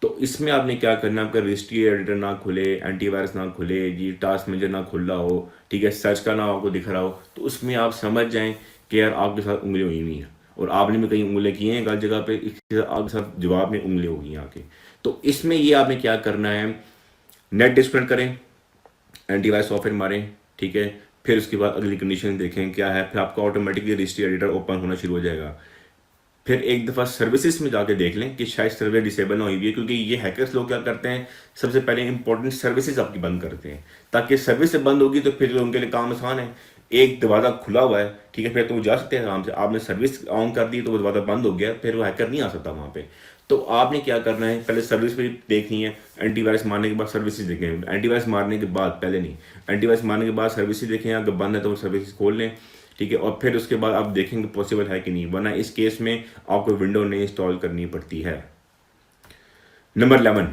तो इसमें आपने क्या करना, आपका रजिस्ट्री एडिटर ना खुले, एंटीवायरस ना खुले जी, टास्क मैनेजर ना खुल रहा हो, ठीक है, सर्च का ना आपको दिख रहा हो, तो उसमें आप समझ जाएं कि यार आपके साथ उंगली हुई हुई हैं, और आपने भी कहीं उंगली की हैं गलत जगह पे, आपके साथ जवाब में उंगली होगी आके। तो इसमें ये आपने क्या करना है, नेट डिस्कनेक्ट करें, एंटीवायरस सॉफ्टवेयर मारें, ठीक है। फिर उसके बाद अगली कंडीशन देखें क्या है, फिर आपका ऑटोमेटिकली रजिस्ट्री एडिटर ओपन होना शुरू हो जाएगा। फिर एक दफ़ा सर्विसेज में जाके देख लें कि शायद सर्वर डिसेबल ना हुई हुई है, क्योंकि ये हैकर्स लोग क्या करते हैं, सबसे पहले इंपॉर्टेंट सर्विसेज आपकी बंद करते हैं, ताकि सर्विस से बंद होगी तो फिर उनके लिए काम आसान है। एक दरवाज़ा खुला हुआ है, ठीक है, फिर तो वो जा सकते हैं आराम से। आपने सर्विस ऑन कर दी तो वो दरवाज़ा बंद हो गया, फिर वो हैकर नहीं आ सकता वहाँ पे। तो आपने क्या करना है, पहले सर्विस भी देखनी है, एंटीवायरस मारने के बाद सर्विसेज देखें, एंटीवायरस मारने के बाद, पहले नहीं, एंटीवायरस मारने के बाद सर्विसेज देखें, अगर बंद है तो वो सर्विसेज खोल लें, ठीक है। और फिर उसके बाद आप देखेंगे पॉसिबल है कि नहीं, वरना इस केस में आपको विंडो नहीं इंस्टॉल करनी पड़ती है। Number 11,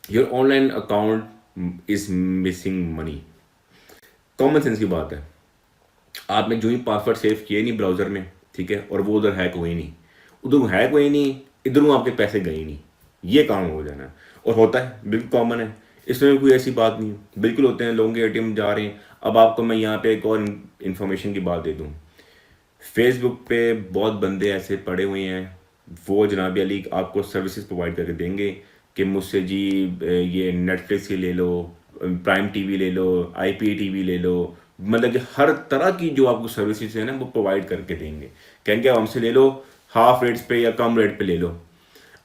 your online account is missing money. Common sense की बात है, आपने जो ही पासवर्ड सेव किए नहीं ब्राउजर में, ठीक है, और वो उधर हैक हुए नहीं, उधर हैक हुए नहीं, इधरों आपके पैसे गए नहीं, ये काम हो जाना है। और होता है, बिल्कुल कॉमन है, इसमें कोई ऐसी बात नहीं, बिल्कुल होते हैं, लोगों के एटीएम जा रहे हैं। अब आपको मैं यहाँ पे एक और इन्फॉर्मेशन की बात दे दूँ, फेसबुक पे बहुत बंदे ऐसे पड़े हुए हैं, वो जनाब अली आपको सर्विसेज प्रोवाइड करके देंगे कि मुझसे जी ये नेटफ्लिक्स ही ले लो, प्राइम टीवी ले लो, आईपी टीवी ले लो, मतलब कि हर तरह की जो आपको सर्विसेज है ना वो प्रोवाइड करके देंगे, कहेंगे आप हमसे ले लो, हाफ रेट्स पे या कम रेट पे ले लो।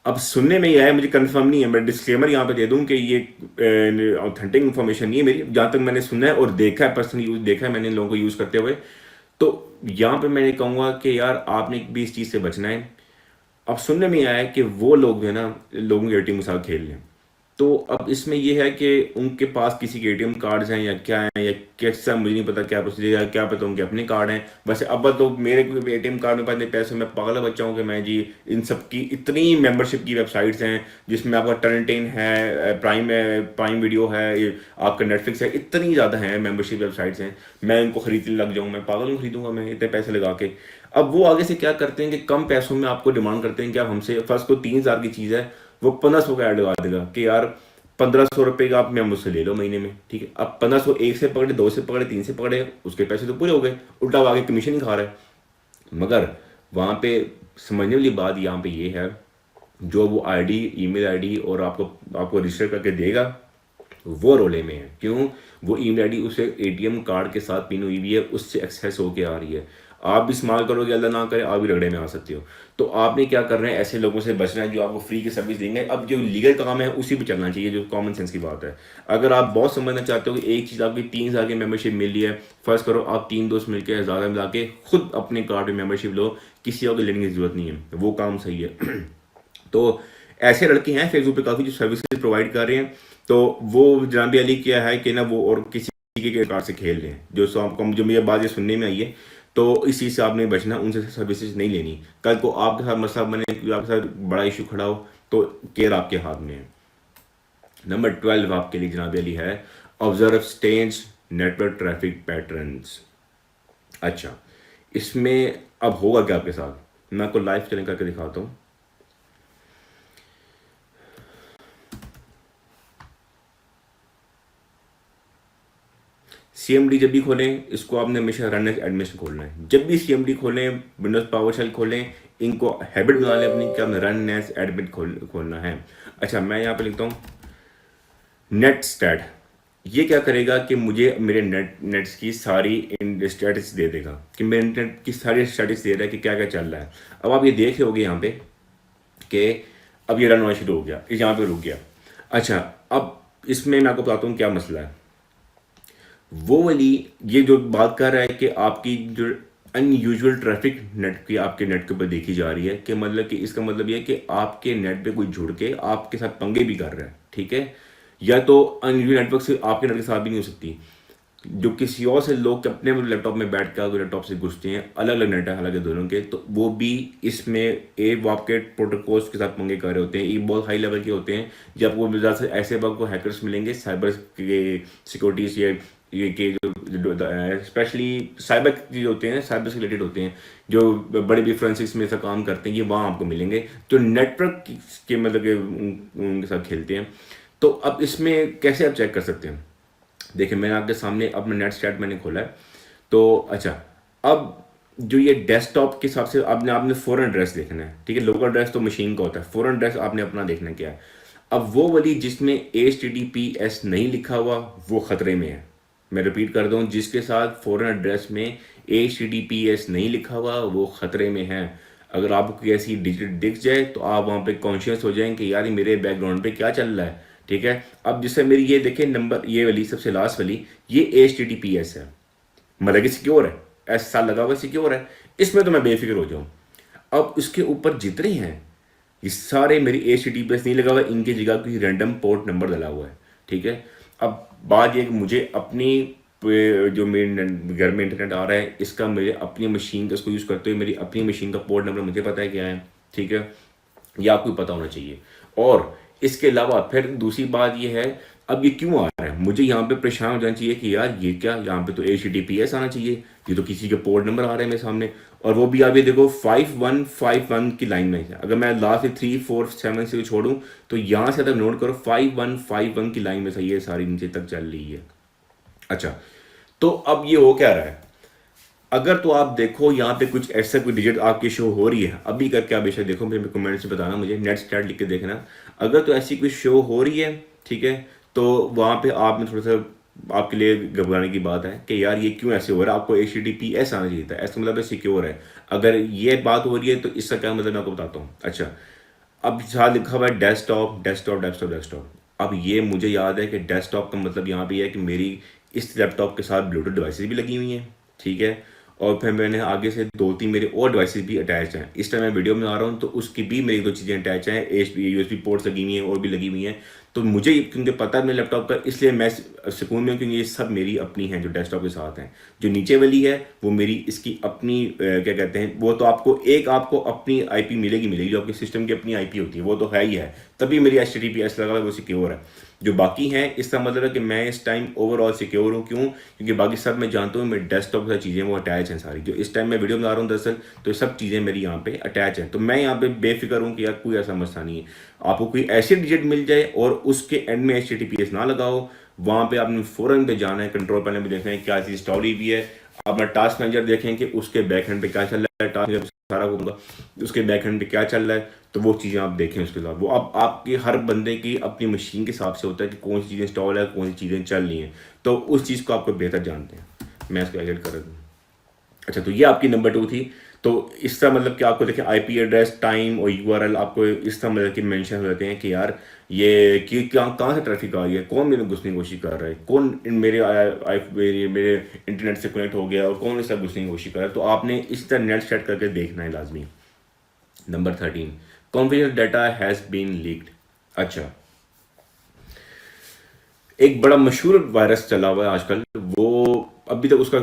अब सुनने में यह है, मुझे कंफर्म नहीं है, मैं डिस्क्लेमर यहाँ पे दे दूँ कि ये ऑथेंटिक इन्फॉर्मेशन नहीं है मेरी, जहाँ तक मैंने सुना है और देखा है, पर्सनली यूज देखा है मैंने इन लोगों को यूज़ करते हुए। तो यहाँ पे मैं ये कहूँगा कि यार आपने भी इस चीज़ से बचना है। अब सुनने में आया है कि वो लोग जो है ना, लोगों के एटीएम के साथ खेल रहे हैं। तो अब इसमें ये है कि उनके पास किसी के एटीएम कार्ड्स हैं या क्या हैं या कैसा, मुझे नहीं पता क्या प्रोसीजर है, क्या पता उनके अपने कार्ड हैं। वैसे अब तो मेरे कोई एटीएम कार्ड में पास नहीं पैसे, मैं पागल बच्चा हूँ कि मैं जी इन सब की इतनी मेंबरशिप की वेबसाइट्स हैं जिसमें आपका टर्नटेन है, प्राइम वीडियो है, ये आपका नेटफ्लिक्स है, इतनी ज़्यादा है मेंबरशिप वेबसाइट्स हैं। मैं इनको खरीदने लग जाऊँ, मैं पागल हूँ खरीदूंगा मैं इतने पैसे लगा के। अब वो आगे से क्या करते हैं कि कम पैसों में आपको डिमांड करते हैं कि आप हमसे, फर्स्ट को 3,000 की चीज़ है, वो 1,500 का ऐड लगा देगा कि यार 1,500 रुपये का आप मैं मुझसे ले लो महीने में, ठीक है। अब 1,500 एक से पकड़े, दो से पकड़े, तीन से पकड़े, उसके पैसे तो पूरे हो गए, उल्टा वो आगे कमीशन ही खा रहा है। मगर वहाँ पे समझने वाली बात यहाँ पे ये है, जो वो आईडी, ईमेल आईडी और आपको रजिस्टर करके देगा, वो रोले में है। क्यों? वो ईमेल आईडी उसे एटीएम कार्ड के साथ पिन हुई हुई है, उससे एक्सेस होके आ रही है। आप भी इस्तेमाल करोगे, अल्लाह ना करे, आप भी रगड़े में आ सकते हो। तो आपने क्या करना है, ऐसे लोगों से बचना है जो आपको फ्री की सर्विस देंगे। अब जो लीगल काम है उसी पे चलना चाहिए, जो कॉमन सेंस की बात है। अगर आप बहुत समझना चाहते हो कि एक चीज़ आपकी 3,000 की मेंबरशिप मिल रही है, फर्स्ट करो आप 3 दोस्त मिलकर ज़्यादा मिला के खुद अपने कार्ड में मेंबरशिप लो, किसी और को लेने की जरूरत नहीं है, वो काम सही है। तो ऐसे लड़के हैं फेसबुक पे काफ़ी जो सर्विसेज प्रोवाइड कर रहे हैं। तो वो जनाबी अली क्या है कि ना, वो और किसी के कार्ड से खेल रहे हैं, जो मेरी बात ये सुनने में आई है। तो इस चीज़ से आपने बचना, उनसे सर्विसेज नहीं लेनी। कल को आपके साथ मसला बने, आपके साथ बड़ा इशू खड़ा हो, तो केयर आपके हाथ में है। नंबर 12 आपके लिए जनाबी अली है, observe strange network traffic patterns. अच्छा, इसमें अब होगा क्या आपके साथ, मैं आपको लाइव चैलेंज करके दिखाता हूँ। सीएमडी जब भी खोलें, इसको आपने हमेशा रन एज एडमिशन खोलना है। जब भी सीएमडी खोलें, विंडोज पावरशेल खोलें, इनको हैबिट बना लें अपनी, क्या रन एज एडमिन खोलना है। अच्छा, मैं यहाँ पे लिखता हूँ नेट स्टैट। ये क्या करेगा कि मुझे मेरे नेट्स की सारी स्टैटिस दे देगा, कि मेरे इंटरनेट की सारी स्टैटिस दे रहा है कि क्या क्या चल रहा है। अब आप ये देख रहे होगे यहाँ पे कि अब ये रन होना शुरू हो गया, यहाँ पे रुक गया। अच्छा, अब इसमें मैं आपको बताता हूँ क्या मसला है। वो वाली ये जो बात कर रहा है कि आपकी जो अनयूजुअल ट्रैफिक नेट की आपके नेट के ऊपर देखी जा रही है, कि मतलब कि इसका मतलब ये है कि आपके नेट पे कोई जुड़ के आपके साथ पंगे भी कर रहा है, ठीक है। या तो अनयूजुअल नेटवर्क से आपके नेट के साथ भी नहीं हो सकती, जो किसी और से लोग अपने लैपटॉप में बैठ कर लैपटॉप से घुसते हैं, अलग अलग नेट है हालांकि दोनों के, तो वो भी इसमें एक वो आपके प्रोटोकॉल्स के साथ पंगे कर रहे होते हैं। ये बहुत हाई लेवल के होते हैं, जब वो ज़्यादा से ऐसे आपको हैकर्स मिलेंगे, साइबर के सिक्योरिटीज ये के जो स्पेशली साइबर चीज़ होते हैं, साइबर से रिलेटेड होते हैं, जो बड़े भी फोरेंसिक्स में ऐसा काम करते हैं, ये वहाँ आपको मिलेंगे जो नेटवर्क के मतलब के उनके साथ खेलते हैं। तो अब इसमें कैसे आप चेक कर सकते हैं, देखिए मैंने आपके सामने अपना नेट स्टैट मैंने खोला है। तो अच्छा, अब जो ये डेस्कटॉप के हिसाब से आपने फॉरेन एड्रेस देखना है, ठीक है। लोकल एड्रेस तो मशीन का होता है, फॉरेन एड्रेस आपने अपना देखना क्या है। अब वो वाली जिसमें HTTPS नहीं लिखा हुआ, वो खतरे में है। मैं रिपीट कर दूं, जिसके साथ फॉरेन एड्रेस में HTTPS नहीं लिखा हुआ, वो खतरे में है। अगर आपको कोई ऐसी डिजिट दिख जाए तो आप वहाँ पे कॉन्शियस हो जाएं कि यार ये मेरे बैकग्राउंड पे क्या चल रहा है, ठीक है। अब जिससे मेरी ये देखें नंबर, ये वाली सबसे लास्ट वाली, ये HTTPS है, मतलब कि सिक्योर है, ऐसा लगा हुआ सिक्योर है, इसमें तो मैं बेफिक्र हो जाऊँ। अब इसके ऊपर जितने हैं ये सारे मेरी HTTPS नहीं लगा हुआ, इनकी जगह कोई रैंडम पोर्ट नंबर डाला हुआ है, ठीक है। अब बात ये कि मुझे अपनी जो मेरे घर में इंटरनेट आ रहा है, इसका मेरे अपनी मशीन का इसको यूज़ करते हुए मेरी अपनी मशीन का पोर्ट नंबर मुझे पता है क्या है, ठीक है, ये आपको पता होना चाहिए। और इसके अलावा फिर दूसरी बात ये है, अब ये क्यों आ रहा है, मुझे यहाँ पे परेशान हो जाना चाहिए कि यार ये क्या, यहाँ पे तो HTTPS आना चाहिए, ये तो किसी के पोर्ट नंबर आ रहे हैं मेरे सामने, और वो भी आप ये देखो 5151 की लाइन में है। अगर मैं लास्ट 3 4 7 से छोड़ूं तो यहाँ से तक नोट करो 5151 की लाइन में सही है, सारी नीचे तक चल रही है। अच्छा, तो अब ये हो क्या रहा है, अगर तो आप देखो यहाँ पे कुछ ऐसा कोई डिजिट आपकी शो हो रही है, अभी करके आप बेशक देखो, मेरे कमेंट से बताना, मुझे नेट स्टैट लिख के देखना। अगर तो ऐसी कोई शो हो रही है, ठीक है, तो वहाँ पे आप में थोड़ा सा आपके लिए घबराने की बात है कि यार ये क्यों ऐसे हो रहा है, आपको HTTPS आना चाहिए था, ऐसा मतलब सिक्योर है। अगर ये बात हो रही है तो इसका क्या मतलब मैं आपको बताता हूँ। अच्छा, अब जहाँ लिखा हुआ है डेस्कटॉप डेस्कटॉप डेस्कटॉप डेस्कटॉप, अब ये मुझे याद है कि डेस्कटॉप का मतलब यहाँ पे है कि मेरी इस लैपटॉप के साथ ब्लूटूथ डिवाइसेस भी लगी हुई हैं, ठीक है, और फिर मैंने आगे से 2-3 मेरे और डिवाइसेस भी अटैच हैं। इस टाइम मैं वीडियो बना रहा हूँ तो उसकी भी मेरी 2 चीज़ें अटैच हैं, यूएसबी पोर्ट्स लगी हुई हैं और भी लगी हुई हैं। तो मुझे क्योंकि पता है मेरे लैपटॉप का, इसलिए मैं सुकून में हूँ, क्योंकि ये सब मेरी अपनी हैं जो डेस्कटॉप के साथ हैं। जो नीचे वाली है वो मेरी इसकी अपनी क्या कहते हैं, वो तो आपको अपनी आईपी मिलेगी जो आपके सिस्टम की अपनी आईपी होती है वो तो है ही है, तभी मेरी HTTPS लगा हुआ है, वो सिक्योर है। जो बाकी हैं इसका मतलब है कि मैं इस टाइम ओवरऑल सिक्योर हूँ। क्यों? क्योंकि बाकी सब मैं जानता हूँ मेरे डेस्कटॉप की चीज़ें वो अटैच हैं सारी। जो इस टाइम मैं वीडियो बना रहा हूँ दरअसल, तो ये सब चीज़ें मेरी यहाँ पे अटैच हैं। तो मैं यहाँ पे बेफिक्र हूँ कि यार कोई ऐसा मसला नहीं है। आपको कोई ऐसी डिजिट मिल जाए और उसके एंड में HTTPS ना लगाओ, वहाँ पे आपने फ़ौरन पे जाना है, कंट्रोल पैनल में देखना है क्या चीज़ इंस्टॉल हुई है। अपना टास्क मैनेजर देखें कि उसके बैक एंड पे क्या चल रहा है, टास्क सारा होगा उसके बैक एंड पे क्या चल रहा है, तो वो चीज़ें आप देखें। उसके साथ वो अब आपकी हर बंदे की अपनी मशीन के हिसाब से होता है कि कौन सी चीज़ें इंस्टॉल है, कौन सी चीज़ें चल रही हैं, तो उस चीज़ को आपको बेहतर जानते हैं। मैं इसको एडिट कर दूँ। अच्छा, तो ये आपकी नंबर 2 थी। तो इसका मतलब कि आपको देखें आईपी एड्रेस, टाइम और यूआरएल आपको इसका मतलब कि मेंशन हो जाते हैं कि यार ये कि कहाँ से ट्रैफिक आ रही है, कौन मेरे घुसने की कोशिश कर रहा है, कौन मेरे इंटरनेट से कनेक्ट हो गया और कौन इसका घुसने की कोशिश कर रहा है। तो आपने इस तरह नेट सेट करके देखना है लाजमी। Number 13, confidential data has been leaked. अच्छा, एक बड़ा मशहूर वायरस चला हुआ है आजकल, वो अभी तक उसका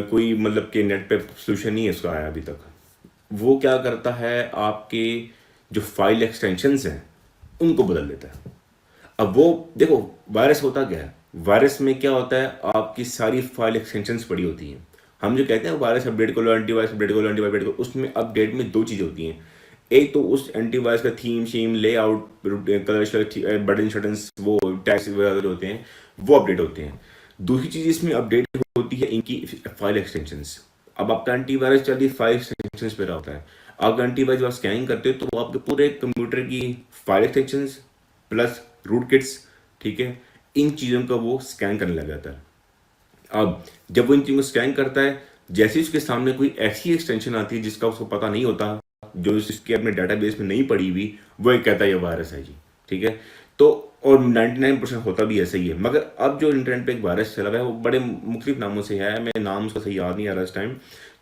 कोई मतलब कि नेट पे सोल्यूशन नहीं है उसका आया अभी तक। वो क्या करता है, आपके जो फाइल एक्सटेंशंस हैं उनको बदल देता है। अब वो देखो, वायरस होता क्या है, वायरस में क्या होता है, आपकी सारी फाइल एक्सटेंशंस पड़ी होती हैं। हम जो कहते हैं वायरस अपडेट कर लो, एंटीवायरस अपडेट कर लो, एंटीवायरस अपडेट करो, उसमें अपडेट में 2 चीज़ें होती हैं। एक तो उस एंटीवायरस का थीम शीम लेआउट, कलर, बटन शटन, वो टैक्स वगैरह जो होते हैं वो अपडेट होते हैं। दूसरी चीज़ इसमें अपडेट होती है इनकी फाइल एक्सटेंशंस। अब आपका एंटीवायरस चल रही फाइल एक्सटेंशंस पे रहता है। आप एंटीवायरस जब स्कैनिंग करते हो तो वो आपके पूरे कंप्यूटर की file extensions plus root kits, ठीक है, इन चीज़ों का वो स्कैन करने लग जाता है। अब जब वो इन चीज़ों को स्कैन करता है, जैसे ही उसके सामने कोई ऐसी एक्सटेंशन आती है जिसका उसको पता नहीं होता, जो इसके अपने डाटाबेस में नहीं पड़ी हुई, वो एक कहता है ये वायरस है जी, ठीक है। तो और 99% होता भी ऐसा ही है। मगर अब जो इंटरनेट पे एक वायरस चला हुआ है वो बड़े मुख्तलिफ नामों से है, मैं नाम उसका सही याद नहीं आ रहा इस टाइम।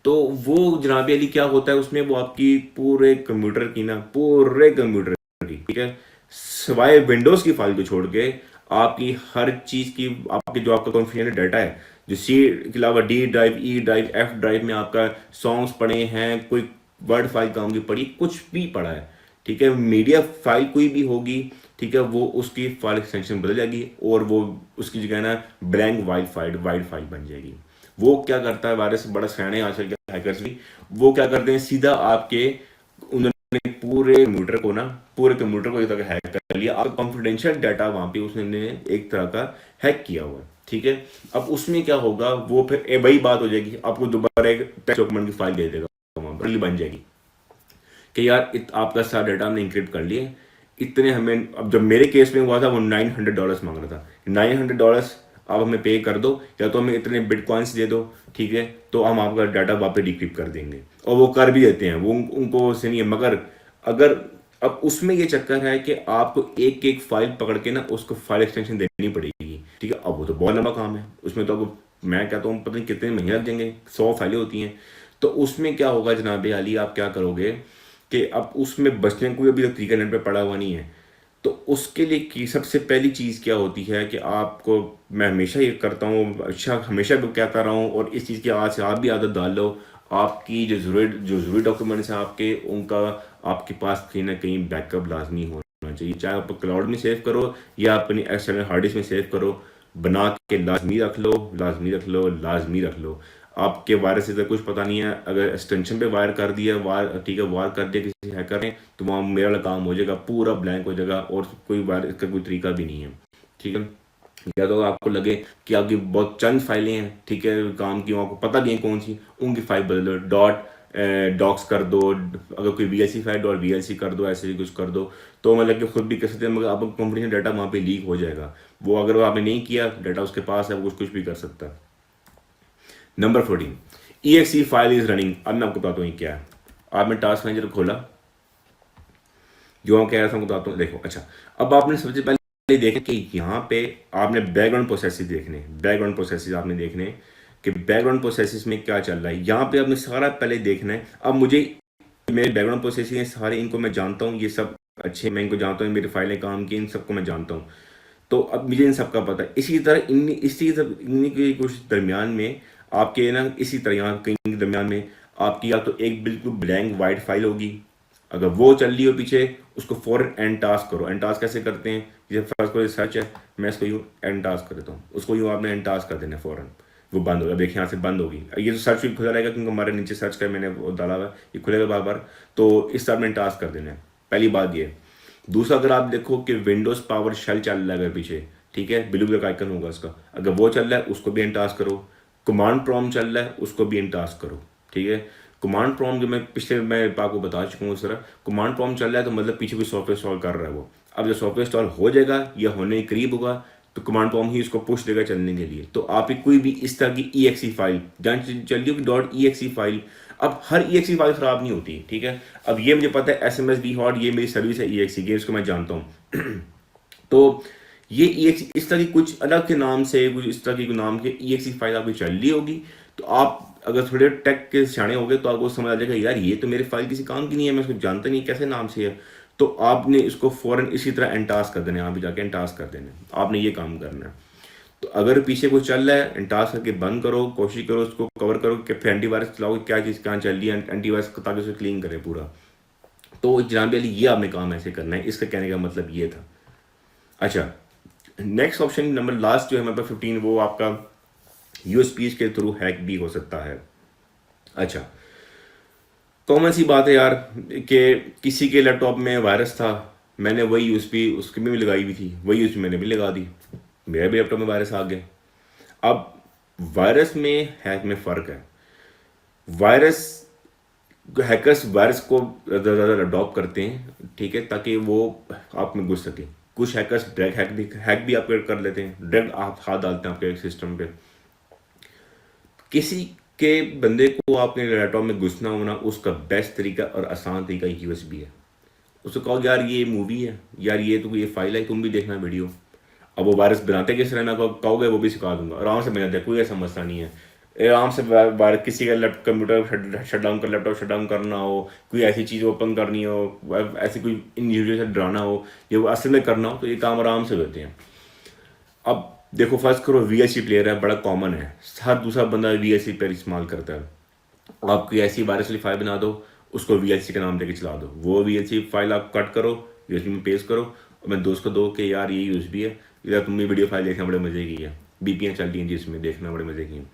तो वो जनाब अली क्या होता है उसमें, वो आपकी पूरे कंप्यूटर की ना, पूरे कंप्यूटर की, ठीक है, सिवाय विंडोज़ की फाइल को छोड़ के आपकी हर चीज़ की, आपकी जो आपका कॉन्फिडेंशियल डाटा है, जो सी के अलावा D drive, E drive, F drive में आपका सॉन्ग्स पड़े हैं, कोई वर्ड फाइल काम की पड़ी, कुछ भी पड़ा है, ठीक है, मीडिया फाइल कोई भी होगी, ठीक है, वो उसकी फाइल एक्सटेंशन बदल जाएगी और वो उसकी जगह ना ब्लैंक वाइड फाइल बन जाएगी। वो क्या करता है वायरस, बड़ा सयाने आजकल के हैकर्स भी, वो क्या करते हैं, सीधा आपके उन्होंने पूरे कंप्यूटर को एक तरह हैक कर लिया, आपका कॉन्फिडेंशियल डाटा वहां पे उसने एक तरह का हैक किया हुआ है, ठीक है। अब उसमें क्या होगा, वो फिर वही बात हो जाएगी, आपको दोबारा एक टेक्स्ट डॉक्यूमेंट की फाइल दे देगा, वहां पर बन जाएगी कि यार आपका सारा डाटा हमने इंक्रिप्ट कर लिया, इतने हमें, अब जब मेरे केस में हुआ था वो $900 मांग रहा था, $900 आप हमें पे कर दो या तो हमें इतने बिटकॉइंस दे दो, ठीक है, तो हम आपका डाटा वापस डिक्रिप्ट कर देंगे, और वो कर भी देते हैं, वो उनको से नहीं है। मगर अगर अब उसमें ये चक्कर है कि आपको एक एक फाइल पकड़ के ना उसको फाइल एक्सटेंशन देनी पड़ेगी, ठीक है। अब वो तो बहुत लंबा काम है, उसमें तो आपको मैं कहता हूँ पता नहीं कितने महीने लग जाएंगे, 100 फाइलें होती हैं। तो उसमें क्या होगा जनाब अली, आप क्या करोगे कि अब उसमें बचने को अभी तक तरीका नेट पे पड़ा हुआ नहीं है। तो उसके लिए की सबसे पहली चीज़ क्या होती है कि आपको, मैं हमेशा ये करता हूँ, अच्छा हमेशा भी कहता रहा हूँ, और इस चीज़ की आज से आप भी आदत डाल लो, आपकी जो ज़रूरी डॉक्यूमेंट्स हैं आपके, उनका आपके पास कहीं ना कहीं बैकअप लाजमी होना चाहिए, चाहे आप क्लाउड में सेव करो या अपनी एक्सटर्नल हार्ड डिस्क में सेव करो, बना के लाजमी रख लो, लाजमी रख लो, लाजमी रख लो। आपके वायरस से तो कुछ पता नहीं है, अगर एक्सटेंशन पे वायर कर दिया, ठीक है, वायर कर दिया किसी हैकर ने, तो वहाँ मेरा वाला काम हो जाएगा, पूरा ब्लैंक हो जाएगा और कोई वायर का कोई तरीका भी नहीं है, ठीक है। या तो आपको लगे कि आपकी बहुत चंद फाइलें हैं, ठीक है, काम की, आपको पता नहीं है कौन सी, उनकी फाइल बदल दो, डॉक्स कर दो, अगर कोई VLC फाइल .VLC कर दो, ऐसे ही कुछ कर दो, तो मतलब कि खुद भी कर सकते हैं, मगर आपका कॉन्फिडेंशियल डाटा वहाँ पे लीक हो जाएगा। वो अगर आपने नहीं किया, डाटा उसके पास है, वो कुछ भी कर सकता है। Number 14, EXE file is running. अब मैं आपको बताता हूँ क्या है। आपने टास्क मैनेजर खोला, जो हम कह रहा था मैं बताता हूँ, देखो। अच्छा, अब आपने सबसे पहले देखा कि यहाँ पे आपने बैकग्राउंड प्रोसेसेस देखने, बैकग्राउंड प्रोसेसेस आपने देखने कि बैकग्राउंड प्रोसेसेस में क्या चल रहा है। यहाँ पे आपने सारा पहले देखना है। अब मुझे मेरे बैकग्राउंड प्रोसेस हैं सारे, इनको मैं जानता हूँ, ये सब अच्छे मैं इनको जानता हूँ, मेरी फाइलें काम की, इन सबको मैं जानता हूँ। तो अब मुझे इन सब का पता है। इसी तरह इन्हीं के कुछ दरमियान में आपके ना, इसी तरह यहाँ कहीं के दरमियान में आपकी या तो एक बिल्कुल ब्लैंक वाइट फाइल होगी। अगर वो चल रही हो पीछे, उसको फॉरन एंड टास्क करो। एंड टास्क कैसे करते हैं, जैसे फर्स्ट कोई सर्च है, मैं इसको यूँ एंड टास्क कर देता हूँ, उसको यूँ आपने एंड टास्क कर देना है फ़ौरन। वो बंद होगा, देखिए यहाँ से बंद होगी। ये तो सर्च भी खुला रहेगा क्योंकि हमारे नीचे सर्च कर मैंने वो डाला हुआ है, ये खुलेगा बार बार। तो इस तरह में टास्क कर देना है, पहली बात ये। दूसरा, अगर आप देखो कि विंडोज़ पावर शेल चल रहा है अगर पीछे, ठीक है, ब्लू कलर का आइकन होगा उसका, अगर वो चल रहा है उसको भी टास्क करो। कमांड प्रॉम्प्ट चल रहा है उसको भी टास्क करो, ठीक है। कमांड प्रॉम्प्ट जो मैं पिछले मैं आपको बता चुका हूँ, उस तरह कमांड प्रॉम्प्ट चल रहा है तो मतलब पीछे कोई सॉफ्टवेयर इंस्टॉल कर रहा है वो। अब जब सॉफ्टवेयर इंस्टॉल हो जाएगा या होने के करीब होगा तो कमांड प्रॉम्प्ट ही उसको पुश देगा चलने के लिए। तो आप कोई भी इस तरह की EXE फाइल जहाँ चल रही होगी .exe फाइल, अब हर EXE फाइल ख़राब नहीं होती, ठीक है। अब ये मुझे पता है SMS DHOT ये मेरी सर्विस है EXE की, इसको मैं जानता हूँ। तो ये EXE इस तरह की कुछ अलग के नाम से, कुछ इस तरह की नाम के EXE फाइल आपकी चल रही होगी। तो आप अगर थोड़े टेक के सियाने हो गए तो आपको समझ आ जाएगा यार ये तो मेरी फाइल किसी काम की नहीं है, मैं इसको जानता नहीं कैसे नाम से है। तो आपने इसको फ़ौरन इसी तरह एंटास्क कर देना है, यहाँ पे जाके एंटास्क कर देना है, आपने ये काम करना है। तो अगर पीछे कुछ चल रहा है, एंटास्क करके बंद करो, कोशिश करो उसको कवर करो कि फिर एंटीवायरस चलाओ, क्या चीज़ कहाँ चल रही है, एंटीवायरस ताकि उसे क्लीन करे पूरा। तो जनाब अली ये आपने काम ऐसे करना है, इसका कहने का मतलब ये था। अच्छा, नेक्स्ट ऑप्शन नंबर लास्ट जो है हमारे पास 15, वो आपका यूएसपी के थ्रू हैक भी हो सकता है। अच्छा, कॉमन सी बात है यार कि किसी के लैपटॉप में वायरस था, मैंने वही यूएसपी उसकी भी लगाई हुई थी, वही यूएसपी मैंने भी लगा दी, मेरे भी लैपटॉप में वायरस आ गए। अब वायरस में हैक में फ़र्क है। वायरस हैकर्स वायरस को ज़्यादा अडॉप्ट करते हैं, ठीक है, ताकि वो आप में घुस सके। कुछ हैकर्स डायरेक्ट हैक भी आप कर लेते हैं, डायरेक्ट आप हाथ डालते हैं आपके सिस्टम पे। किसी के बंदे को आपने लैपटॉप में घुसना होना, उसका बेस्ट तरीका और आसान तरीका यूएसबी है। उसको कहो यार ये मूवी है, यार ये तो ये फाइल है, तुम भी देखना वीडियो। अब वो वायरस बनाते किस तरह ना कहोगे, वो भी सिखा दूंगा, आराम से बनाते, कोई ऐसा मसला नहीं है। आराम से वायरस किसी का कंप्यूटर शट डाउन कर, लैपटॉप शट डाउन करना हो, कोई ऐसी चीज़ ओपन करनी हो, ऐसी कोई इंडिविजुअल से डराना हो, ये असल में करना हो, तो ये काम आराम से होते हैं। अब देखो फर्स्ट करो VLC प्लेयर है, बड़ा कॉमन है, हर दूसरा बंदा VLC प्लेयर इस्तेमाल करता है। आप कोई ऐसी वायरस वाली फाइल बना दो, उसको VLC का नाम देके चला दो, वो VLC फाइल आप कट करो, USB में पेस्ट करो, और मैं दोस्त को दो कि यार ये USB है, इधर तुमने वीडियो फाइल देखना बड़े मज़े की है, VPN चल रही है जिसमें देखना बड़े मज़े की है।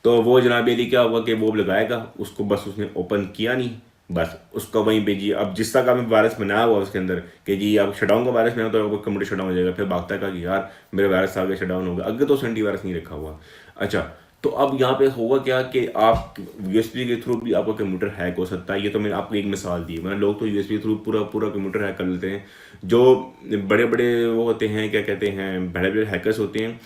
तो वो जनाब अली क्या हुआ कि वो लगाएगा उसको, बस उसने ओपन किया नहीं, बस उसका वहीं पे जी, अब जिस तरह का मैं वायरस बनाया हुआ उसके अंदर कि जी आप शटडाउन का वायरस बनाओ तो आपको कंप्यूटर शटडाउन हो जाएगा, फिर भागता का कि यार मेरा वायरस आ गया शटडाउन हो गया, अगर तो एंटी वायरस नहीं रखा हुआ। अच्छा, तो अब यहाँ पे होगा क्या कि आप USB के थ्रू भी आपका कंप्यूटर हैक हो सकता है। ये तो मैंने आपको एक मिसाल दी, मतलब लोग तो USB के थ्रू पूरा पूरा कंप्यूटर हैक कर लेते हैं। जो बड़े बड़े वो होते हैं, क्या कहते हैं, बड़े बड़े हैकर्स होते हैं,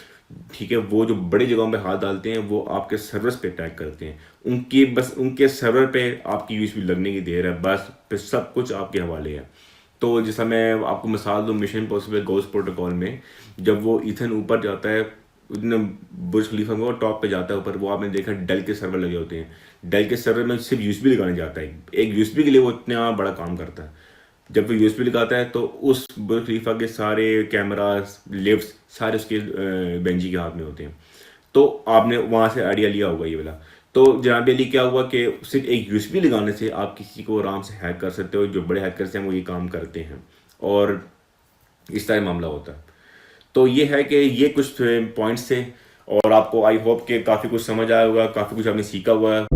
ठीक है, वो जो बड़ी जगहों पे हाथ डालते हैं वो आपके सर्वर्स पे अटैक करते हैं। उनकी बस उनके सर्वर पे आपकी यूएसबी लगने की देर है, बस फिर सब कुछ आपके हवाले है। तो जैसा मैं आपको मिसाल दूँ, मिशन इम्पॉसिबल गोस्ट प्रोटोकॉल में जब वो ईथन ऊपर जाता है, बुर्ज खलीफा में वो टॉप पे जाता है ऊपर, वो आपने देखा डेल के सर्वर लगे होते हैं, डेल के सर्वर में सिर्फ यूएसबी लगाने जाता है, एक यूएसबी के लिए वो इतना बड़ा काम करता है। जब वो यूएसबी लगाता है तो उस बुर्ज खलीफा के सारे कैमरास, लिफ्ट्स सारे उसके बेंजी के हाथ में होते हैं। तो आपने वहाँ से आइडिया लिया होगा ये वाला। तो जनाब अली क्या हुआ कि सिर्फ एक यूएसबी लगाने से आप किसी को आराम से हैक कर सकते हो। जो बड़े हैकर्स हैं वो ये काम करते हैं और इस तरह मामला होता है। तो ये है कि ये कुछ पॉइंट्स थे और आपको आई होप कि काफ़ी कुछ समझ आया होगा, काफ़ी कुछ आपने सीखा हुआ है।